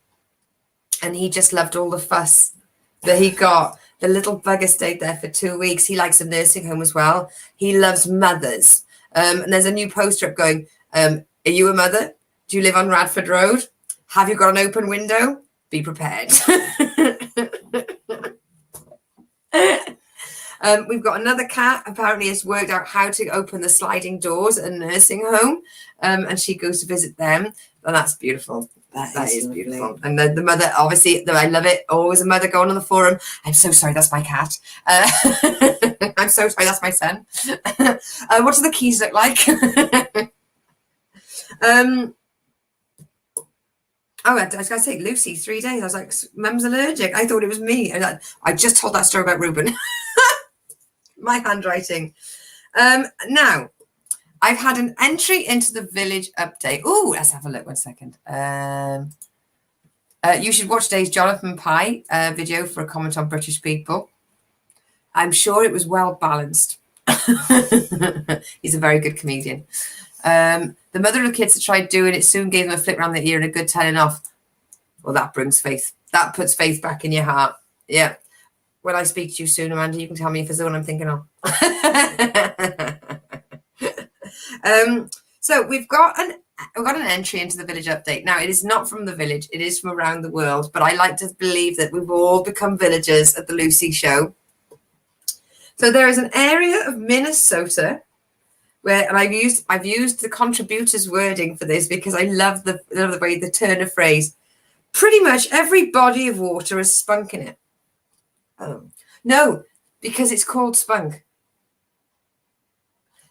and he just loved all the fuss that he got. The little bugger stayed there for 2 weeks. He likes a nursing home as well. He loves mothers. And there's a new poster up going, are you a mother? Do you live on Radford Road? Have you got an open window? Be prepared. We've got another cat. Apparently has worked out how to open the sliding doors at a nursing home. And she goes to visit them. And that's beautiful. That is beautiful. And the mother, obviously, I love it. Always a mother going on the forum. I'm so sorry, that's my cat. I'm so sorry, that's my son. What do the keys look like? I was going to say, Lucy, 3 days. I was like, Mum's allergic. I thought it was me. I just told that story about Reuben. My handwriting. Now, I've had an entry into the village update. Oh, let's have a look. 1 second. You should watch today's Jonathan Pye video for a comment on British people. I'm sure it was well balanced. He's a very good comedian. The mother of the kids that tried doing it soon gave them a flip around the ear and a good telling off. Well, that brings faith. That puts faith back in your heart. Yeah. When I speak to you soon, Amanda, you can tell me if it's the one I'm thinking of. So we've got an entry into the village update. Now, it is not from the village. It is from around the world. But I like to believe that we've all become villagers at the Lucy Show. So there is an area of Minnesota where, and I've used the contributors' wording for this because I love the way the turn of phrase. Pretty much every body of water has spunk in it. Oh no, because it's called spunk.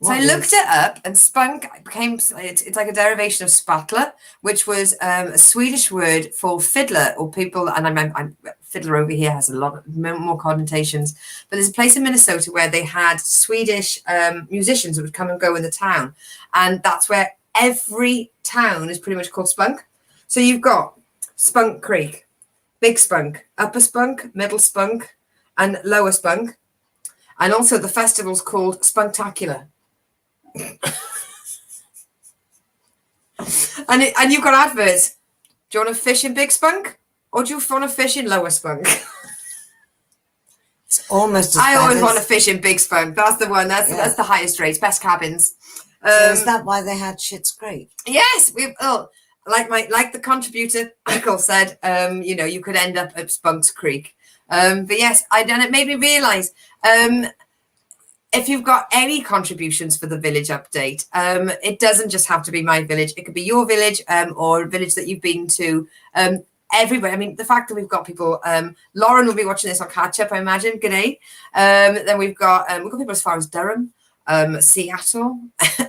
So I looked it up, and spunk became, it's like a derivation of spattler, which was a Swedish word for fiddler or people. And I'm fiddler over here has a lot of more connotations. But there's a place in Minnesota where they had Swedish musicians that would come and go in the town. And that's where every town is pretty much called spunk. So you've got Spunk Creek, Big Spunk, Upper Spunk, Middle Spunk, and Lower Spunk. And also the festival's called Spunktacular. and you've got adverts. Do you want to fish in Big Spunk, or do you want to fish in Lower Spunk? It's almost. I always want to fish in Big Spunk. That's the one. That's the highest rates, best cabins. So is that why they had Schitt's Creek? Yes, like the contributor Michael said. You could end up at Spunks Creek. But yes, and it made me realise. If you've got any contributions for the village update, it doesn't just have to be my village. It could be your village or a village that you've been to. Everywhere. I mean, the fact that we've got people, Lauren will be watching this on catch up, I imagine. G'day. Then we've got people as far as Durham, Seattle,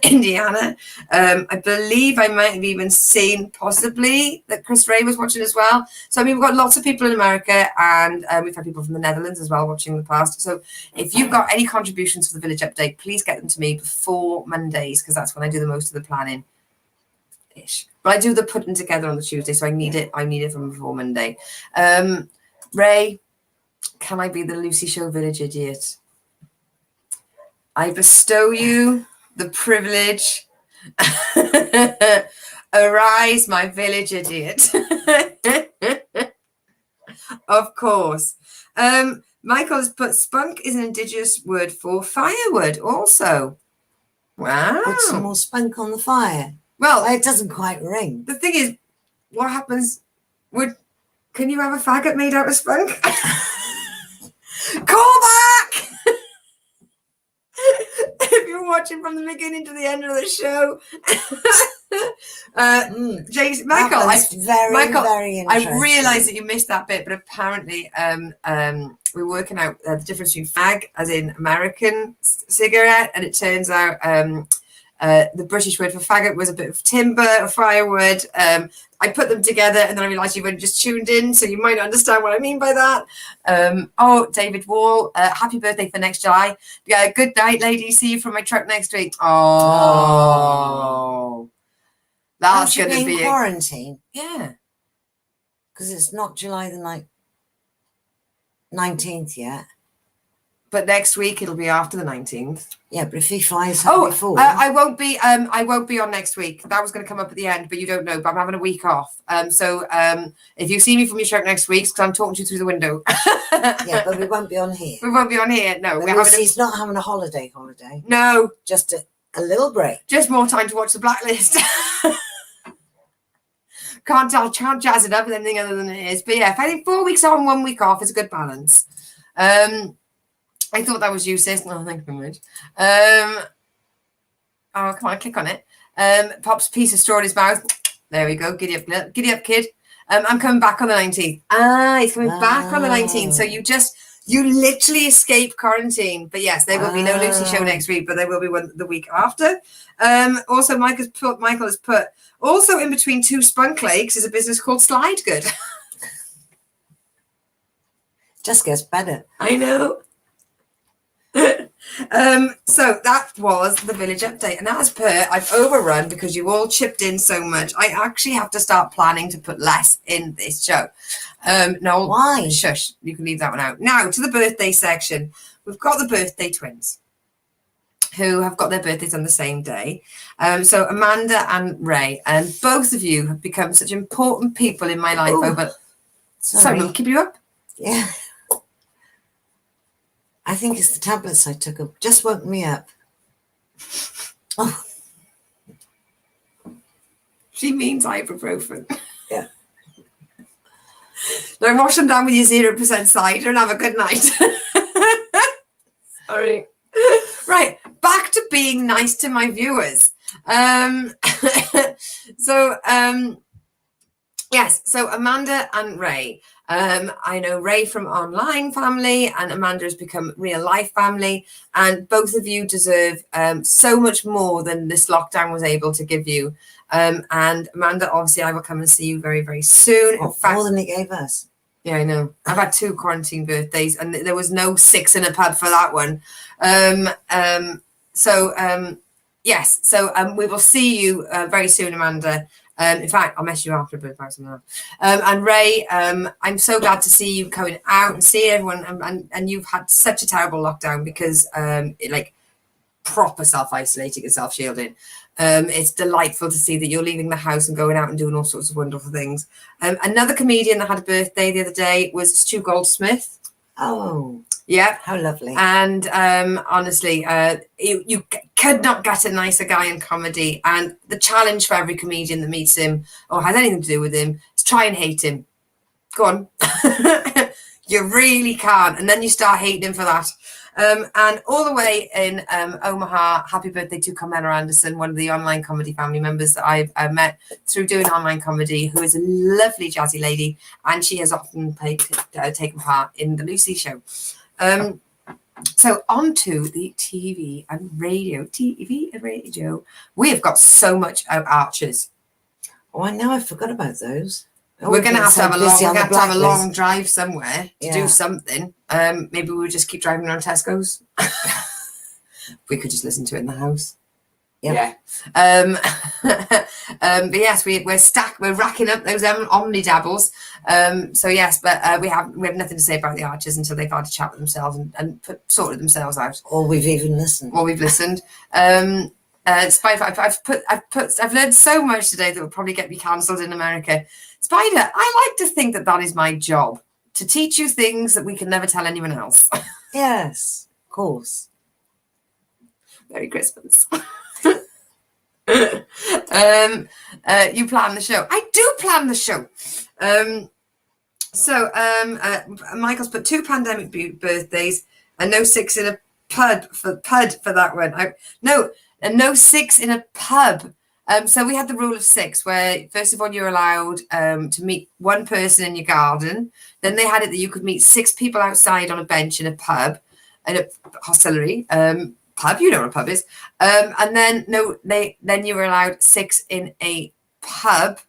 Indiana. I believe I might have even seen possibly that Chris Ray was watching as well. So I mean, we've got lots of people in America, and we've had people from the Netherlands as well watching in the past. So if you've got any contributions for the village update, please get them to me before Mondays, because that's when I do the most of the planning ish. But I do the putting together on the Tuesday, so I need it from before Monday. Ray, can I be the Lucy Show village idiot? I bestow you the privilege. Arise, my village idiot. Of course. Michael has put spunk is an indigenous word for firewood also. Wow. Put some more spunk on the fire. Well, it doesn't quite ring. The thing is, what happens? Can you have a faggot made out of spunk? Call back! If you're watching from the beginning to the end of the show, James, Michael, very interesting. I realise that you missed that bit, but apparently, we're working out the difference between fag, as in American cigarette, and it turns out the British word for faggot was a bit of timber or firewood. I put them together, and then I realised you've only just tuned in, so you might not understand what I mean by that. David Wall, happy birthday for next July. Yeah, good night, lady. See you from my truck next week. Oh. That's Aren't you going to being be quarantine? yeah. Because it's not July the 19th yet. But next week it'll be after the 19th. Yeah, but if he flies out before, I won't be on next week. That was going to come up at the end, but you don't know. But I'm having a week off. So if you see me from your shirt next week, because I'm talking to you through the window. yeah, but we won't be on here. We won't be on here. No, But we're having Lucy's not having a holiday. no, Just a little break. just more time to watch The Blacklist. Can't jazz it up with anything other than it is. But yeah, I think 4 weeks on, 1 week off is a good balance. I thought that was you, sis. No, thank you very much. Oh, come on, click on it. Pops a piece of straw in his mouth. There we go. Giddy up, kid. I'm coming back on the 19th. He's coming back on the 19th. So you literally escape quarantine. But yes, there will be no Lucy show next week, but there will be one the week after. Also, Michael has put also in between two spunk lakes is a business called Slide Good. Just gets better. I know. So that was the village update, and as per, I've overrun because you all chipped in so much. I actually have to start planning to put less in this show. No, why? Shush, you can leave that one out. Now to the birthday section. We've got the birthday twins who have got their birthdays on the same day. So Amanda and Ray, and both of you have become such important people in my life. Ooh, sorry, Mum, keep you up. Yeah. I think it's the tablets I took. Just woke me up. Oh. She means ibuprofen. Yeah. Now wash them down with your 0% cider and have a good night. Sorry. Right, back to being nice to my viewers. Yes, so Amanda and Ray. I know Ray from Online Family, and Amanda has become real life family, and both of you deserve so much more than this lockdown was able to give you. And Amanda, obviously, I will come and see you very, very soon. In fact, more than it gave us. Yeah, I know. I've had 2 quarantine birthdays, and there was no 6 in a pub for that one. Yes, so we will see you very soon, Amanda. In fact, I'll mess you after a bit about something else. And Ray, I'm so glad to see you coming out and see everyone. And you've had such a terrible lockdown because proper self-isolating and self-shielding. It's delightful to see that you're leaving the house and going out and doing all sorts of wonderful things. Another comedian that had a birthday the other day was Stu Goldsmith. Oh, yeah, how lovely. And honestly, you could not get a nicer guy in comedy. And the challenge for every comedian that meets him or has anything to do with him is try and hate him. Go on. You really can't. And then you start hating him for that. And all the way in Omaha, happy birthday to Carmela Anderson, one of the Online Comedy family members that I've met through doing online comedy, who is a lovely jazzy lady, and she has often taken part in the Lucy show. So on to the TV and radio. We have got so much Archers. Oh, I know. I forgot about those. We're going to have to have a long drive somewhere to do something. Maybe we'll just keep driving around Tesco's. We could just listen to it in the house. Yeah. But yes, we're racking up those Omni dabbles. So yes, but we have nothing to say about the Archers until they've had a chat with themselves and sorted themselves out. Or we've even listened. Or we've listened. Spider, I've learned so much today that will probably get me cancelled in America. Spider, I like to think that is my job, to teach you things that we can never tell anyone else. Yes, of course. Merry Christmas. You plan the show. I do plan the show. Michael's put 2 pandemic birthdays and no 6 in a pub for that one. No 6 in a pub. So we had the rule of 6, where first of all you're allowed to meet 1 person in your garden. Then they had it that you could meet 6 people outside on a bench in a pub, in a hostelry. Pub, you know what a pub is. And then then you were allowed 6 in a pub.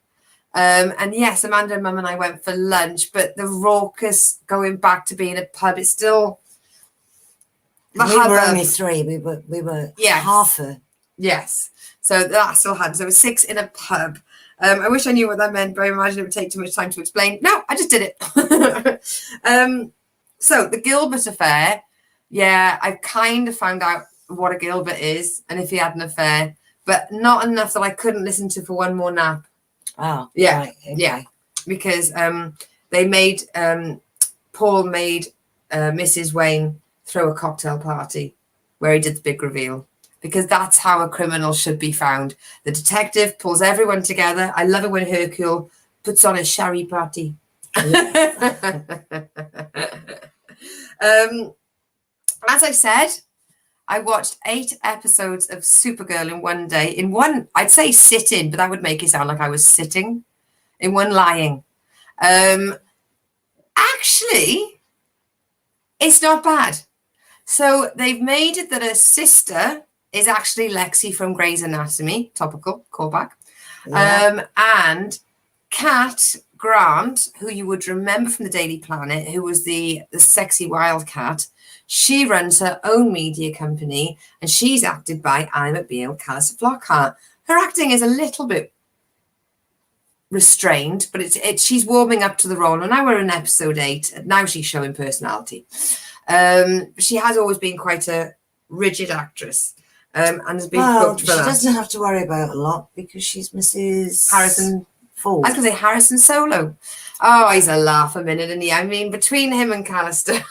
And yes, Amanda and Mum and I went for lunch, but the raucous going back to being a pub is still. We were only 3. We were half a Yes. So that still had. So it was 6 in a pub. I wish I knew what that meant, but I imagine it would take too much time to explain. No, I just did it. So the Gilbert affair. Yeah, I kind of found out what a Gilbert is and if he had an affair, but not enough that I couldn't listen to for one more nap. Oh, Yeah, right, okay. yeah. Because they made Paul made Mrs. Wayne throw a cocktail party where he did the big reveal, because that's how a criminal should be found. The detective pulls everyone together. I love it when Hercule puts on a sherry party. As I said, I watched 8 episodes of Supergirl in one day. In one, I'd say sit in, but that would make it sound like I was sitting. In one lying. Actually, it's not bad. So they've made it that her sister is actually Lexi from Grey's Anatomy, topical callback. Yeah. And Cat Grant, who you would remember from the Daily Planet, who was the sexy wildcat, she runs her own media company, and she's acted by Ally McBeal, Callister Flockhart. Her acting is a little bit restrained, but she's warming up to the role. And now we're in episode 8, and now she's showing personality. She has always been quite a rigid actress, and has been booked for she that. doesn't have to worry about a lot because she's Mrs. Harrison Ford. I was going to say Harrison Solo. Oh, he's a laugh a minute, isn't he? I mean, between him and Callister,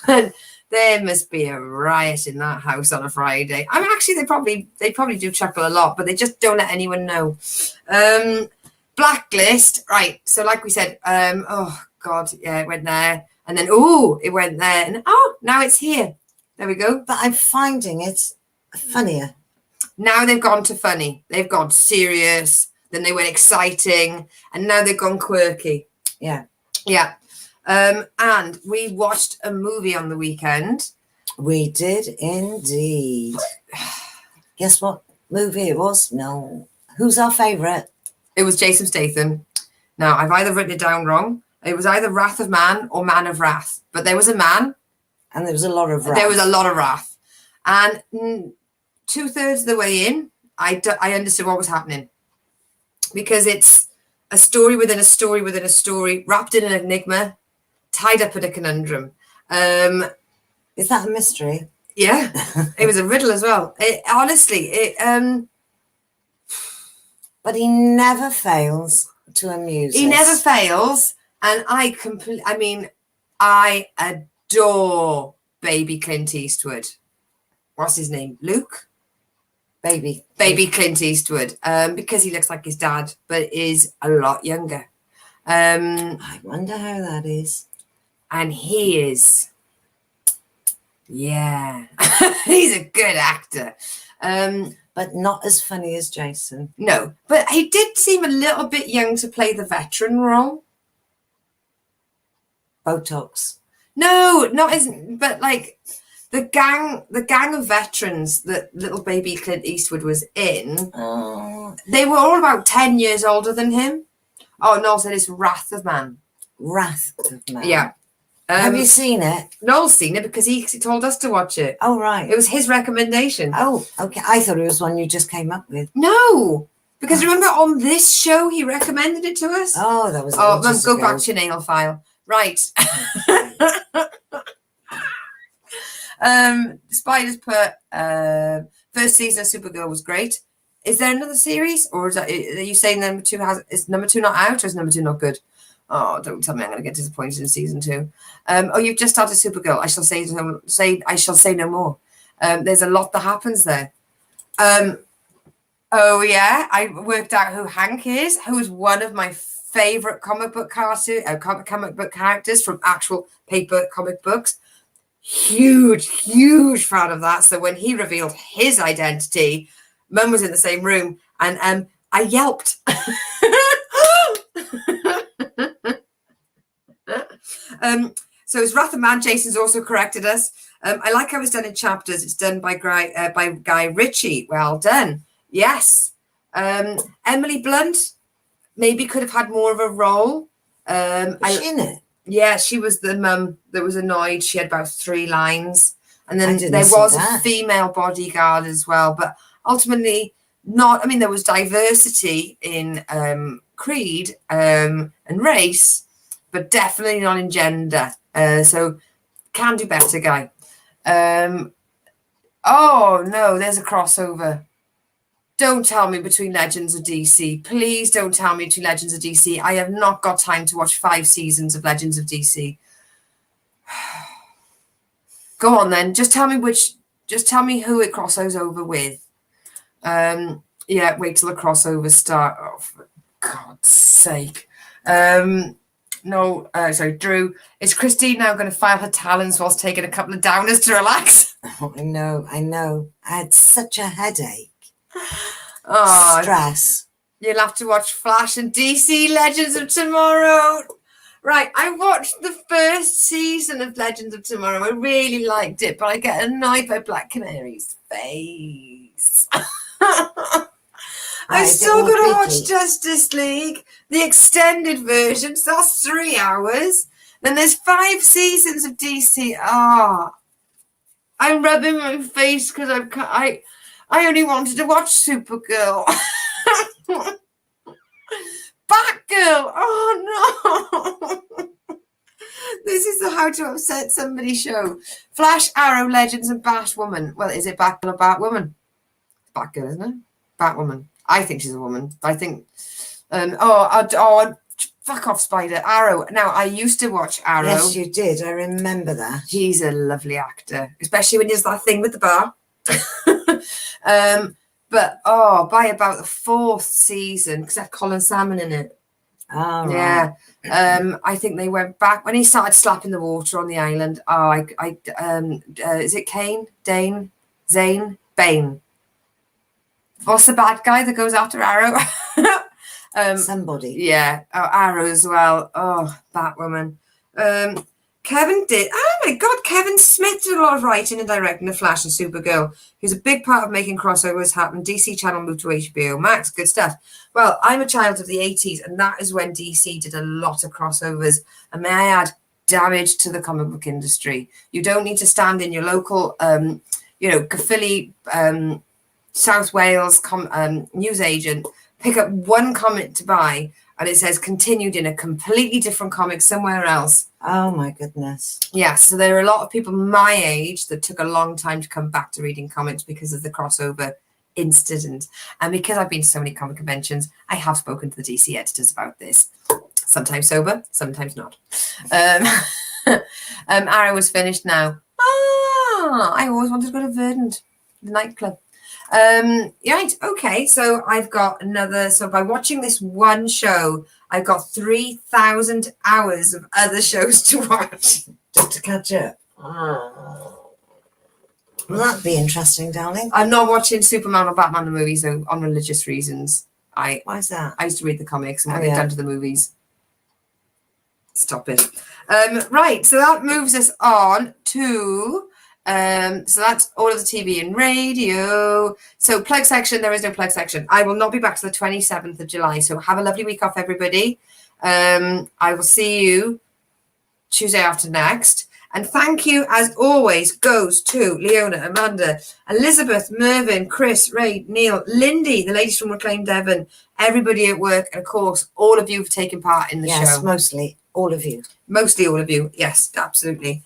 there must be a riot in that house on a Friday. I mean, actually, they probably do chuckle a lot, but they just don't let anyone know. Blacklist, right? So, like we said, oh God, yeah, it went there, and then it went there, and now it's here. There we go. But I'm finding it funnier. Now they've gone to funny. They've gone serious. Then they went exciting, and now they've gone quirky. Yeah. Yeah. And we watched a movie on the weekend. We did indeed. Guess what movie it was? No. Who's our favourite? It was Jason Statham. Now, I've either written it down wrong. It was either Wrath of Man or Man of Wrath. But there was a man. And there was a lot of wrath. There was a lot of wrath. And 2/3 of the way in, I understood what was happening. Because it's a story within a story within a story, wrapped in an enigma, tied up in a conundrum. Is that a mystery? Yeah, it was a riddle as well. But he never fails to amuse us. He never fails. And I adore baby Clint Eastwood. What's his name? Luke? Baby Clint Eastwood, because he looks like his dad, but is a lot younger. I wonder how that is. And he is, yeah, he's a good actor. But not as funny as Jason. No, but he did seem a little bit young to play the veteran role. Botox. No, but like the gang of veterans that little baby Clint Eastwood was in, they were all about 10 years older than him. Oh, Noel said it's Wrath of Man. Wrath of Man. Yeah. Have you seen it? Noel's seen it because he told us to watch it. Oh, right. It was his recommendation. Oh, okay. I thought it was one you just came up with. No, because remember on this show he recommended it to us. Oh, that was. Oh, let's go back to your nail file. Right. Spiders put first season of Supergirl was great. Is there another series, or are you saying is number 2 not out, or is number 2 not good? Oh, don't tell me I'm going to get disappointed in season 2. You've just started Supergirl. I shall say no more. There's a lot that happens there. Oh yeah, I worked out who Hank is, who is one of my favorite comic book characters from actual paper comic books. Huge fan of that. So when he revealed his identity, Mum was in the same room, and I yelped. So it's Wrath of Man. Jason's also corrected us. I like how it's done in chapters. It's done by Guy Ritchie. Well done. Yes. Emily Blunt maybe could have had more of a role. Was she in it? Yeah, she was the mum that was annoyed. She had about 3 lines. And then there was a female bodyguard as well. But ultimately, not, I mean, there was diversity in creed and race, but definitely not in gender. So can do better, Guy. Oh no, there's a crossover. Don't tell me between Legends of DC. Please don't tell me between Legends of DC. I have not got time to watch 5 seasons of Legends of DC. Go on then. Just tell me who it crosses over with. Yeah, wait till the crossovers start. Oh, for God's sake. No, sorry, Drew. Is Christine now going to file her talons whilst taking a couple of downers to relax? Oh, I know. I had such a headache. Oh, Stress. You'll have to watch Flash and DC Legends of Tomorrow. Right, I watched the first season of Legends of Tomorrow. I really liked it, but I get annoyed by Black Canary's face. I've still got to watch Justice League, the extended version. So that's 3 hours. Then there's 5 seasons of DC. I'm rubbing my face because I only wanted to watch Supergirl. Batgirl. Oh no. This is the How to Upset Somebody show. Flash, Arrow, Legends, and Batwoman. Well, is it Batgirl or Batwoman? Batgirl, isn't it? Batwoman. I think she's a woman. I think. Fuck off, Spider. Arrow. Now, I used to watch Arrow. Yes, you did. I remember that. He's a lovely actor, especially when he does that thing with the bar. But by about the 4th season, because that Colin Salmon in it. Oh, yeah. Right. I think they went back when he started slapping the water on the island. Is it Kane? Dane? Zane? Bane? What's the bad guy that goes after Arrow? Somebody. Yeah. Oh, Arrow as well. Oh, Batwoman. Kevin did. Oh my God, Kevin Smith did a lot of writing and directing of Flash and Supergirl. He was a big part of making crossovers happen. DC Channel moved to HBO Max. Good stuff. Well, I'm a child of the 80s, and that is when DC did a lot of crossovers. And may I add, damage to the comic book industry. You don't need to stand in your local, Caerphilly, South Wales news agent, pick up one comic to buy, and it says continued in a completely different comic somewhere else. Oh my goodness. Yeah, so there are a lot of people my age that took a long time to come back to reading comics because of the crossover incident. And because I've been to so many comic conventions, I have spoken to the DC editors about this. Sometimes sober, sometimes not. Arrow was finished now. I always wanted to go to Verdant, the nightclub. Right, okay, so I've got another, so by watching this one show, I've got 3,000 hours of other shows to watch. Just to catch up. Will that be interesting, darling? I'm not watching Superman or Batman the movies, though, on religious reasons. Why is that? I used to read the comics and what they've done to the movies. Stop it. Right, so that moves us on to... so that's all of the TV and radio. So plug section, there is no plug section. I will not be back to the 27th of July. So have a lovely week off, everybody. I will see you Tuesday after next. And thank you, as always, goes to Leona, Amanda, Elizabeth, Mervyn, Chris, Ray, Neil, Lindy, the ladies from Reclaim Devon, everybody at work, and of course, all of you for taking part in the show. Yes, mostly all of you. Mostly all of you. Yes, absolutely.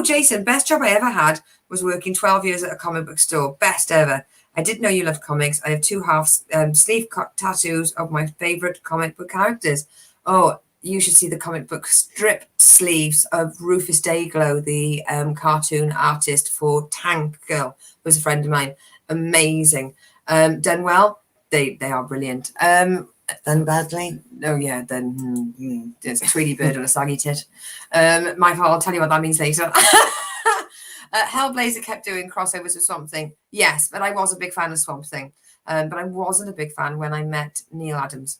Jason, best job I ever had was working 12 years at a comic book store. Best ever. I didn't know you loved comics. I have 2 half sleeve tattoos of my favorite comic book characters. Oh, you should see the comic book strip sleeves of Rufus Dayglow, the cartoon artist for Tank Girl, who was a friend of mine. Amazing. Done well. They are brilliant. Done badly? Oh, yeah, then there's a Tweety Bird on a saggy tit. Michael, I'll tell you what that means later. Hellblazer kept doing crossovers with Swamp Thing. Yes, but I was a big fan of Swamp Thing. But I wasn't a big fan when I met Neil Adams.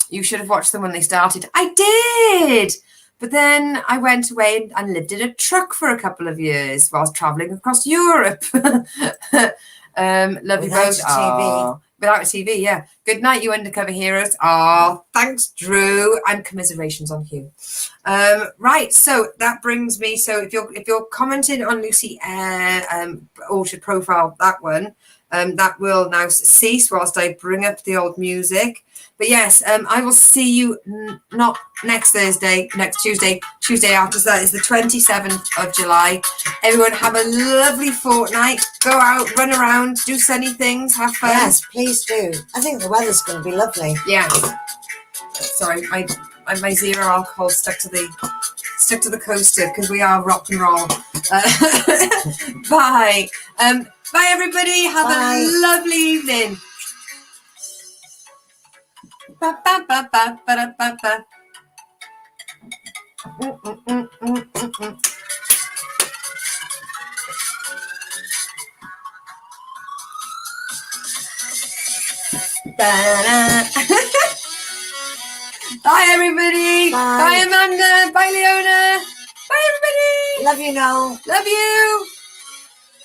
You should have watched them when they started. I did! But then I went away and lived in a truck for a couple of years whilst travelling across Europe. Love you both. TV. Without a TV, yeah. Good night, you undercover heroes. Oh, thanks, Drew, and commiserations on Hugh. Right, so that brings me. So if you're commenting on Lucy Orchard profile, that one, that will now cease whilst I bring up the old music. But yes, I will see you not next Thursday, next Tuesday. Tuesday after that is the 27th of July. Everyone have a lovely fortnight. Go out, run around, do sunny things, have fun. Yes, please do. I think the weather's going to be lovely. Yes. Sorry, my zero alcohol stuck to the coaster because we are rock and roll. Bye. Bye everybody. Have a lovely evening. Ba, ba, ba, ba, ba, ba, ba. Bye everybody. Bye Amanda. Bye Leona. Bye everybody. Love you, Noel. Love you.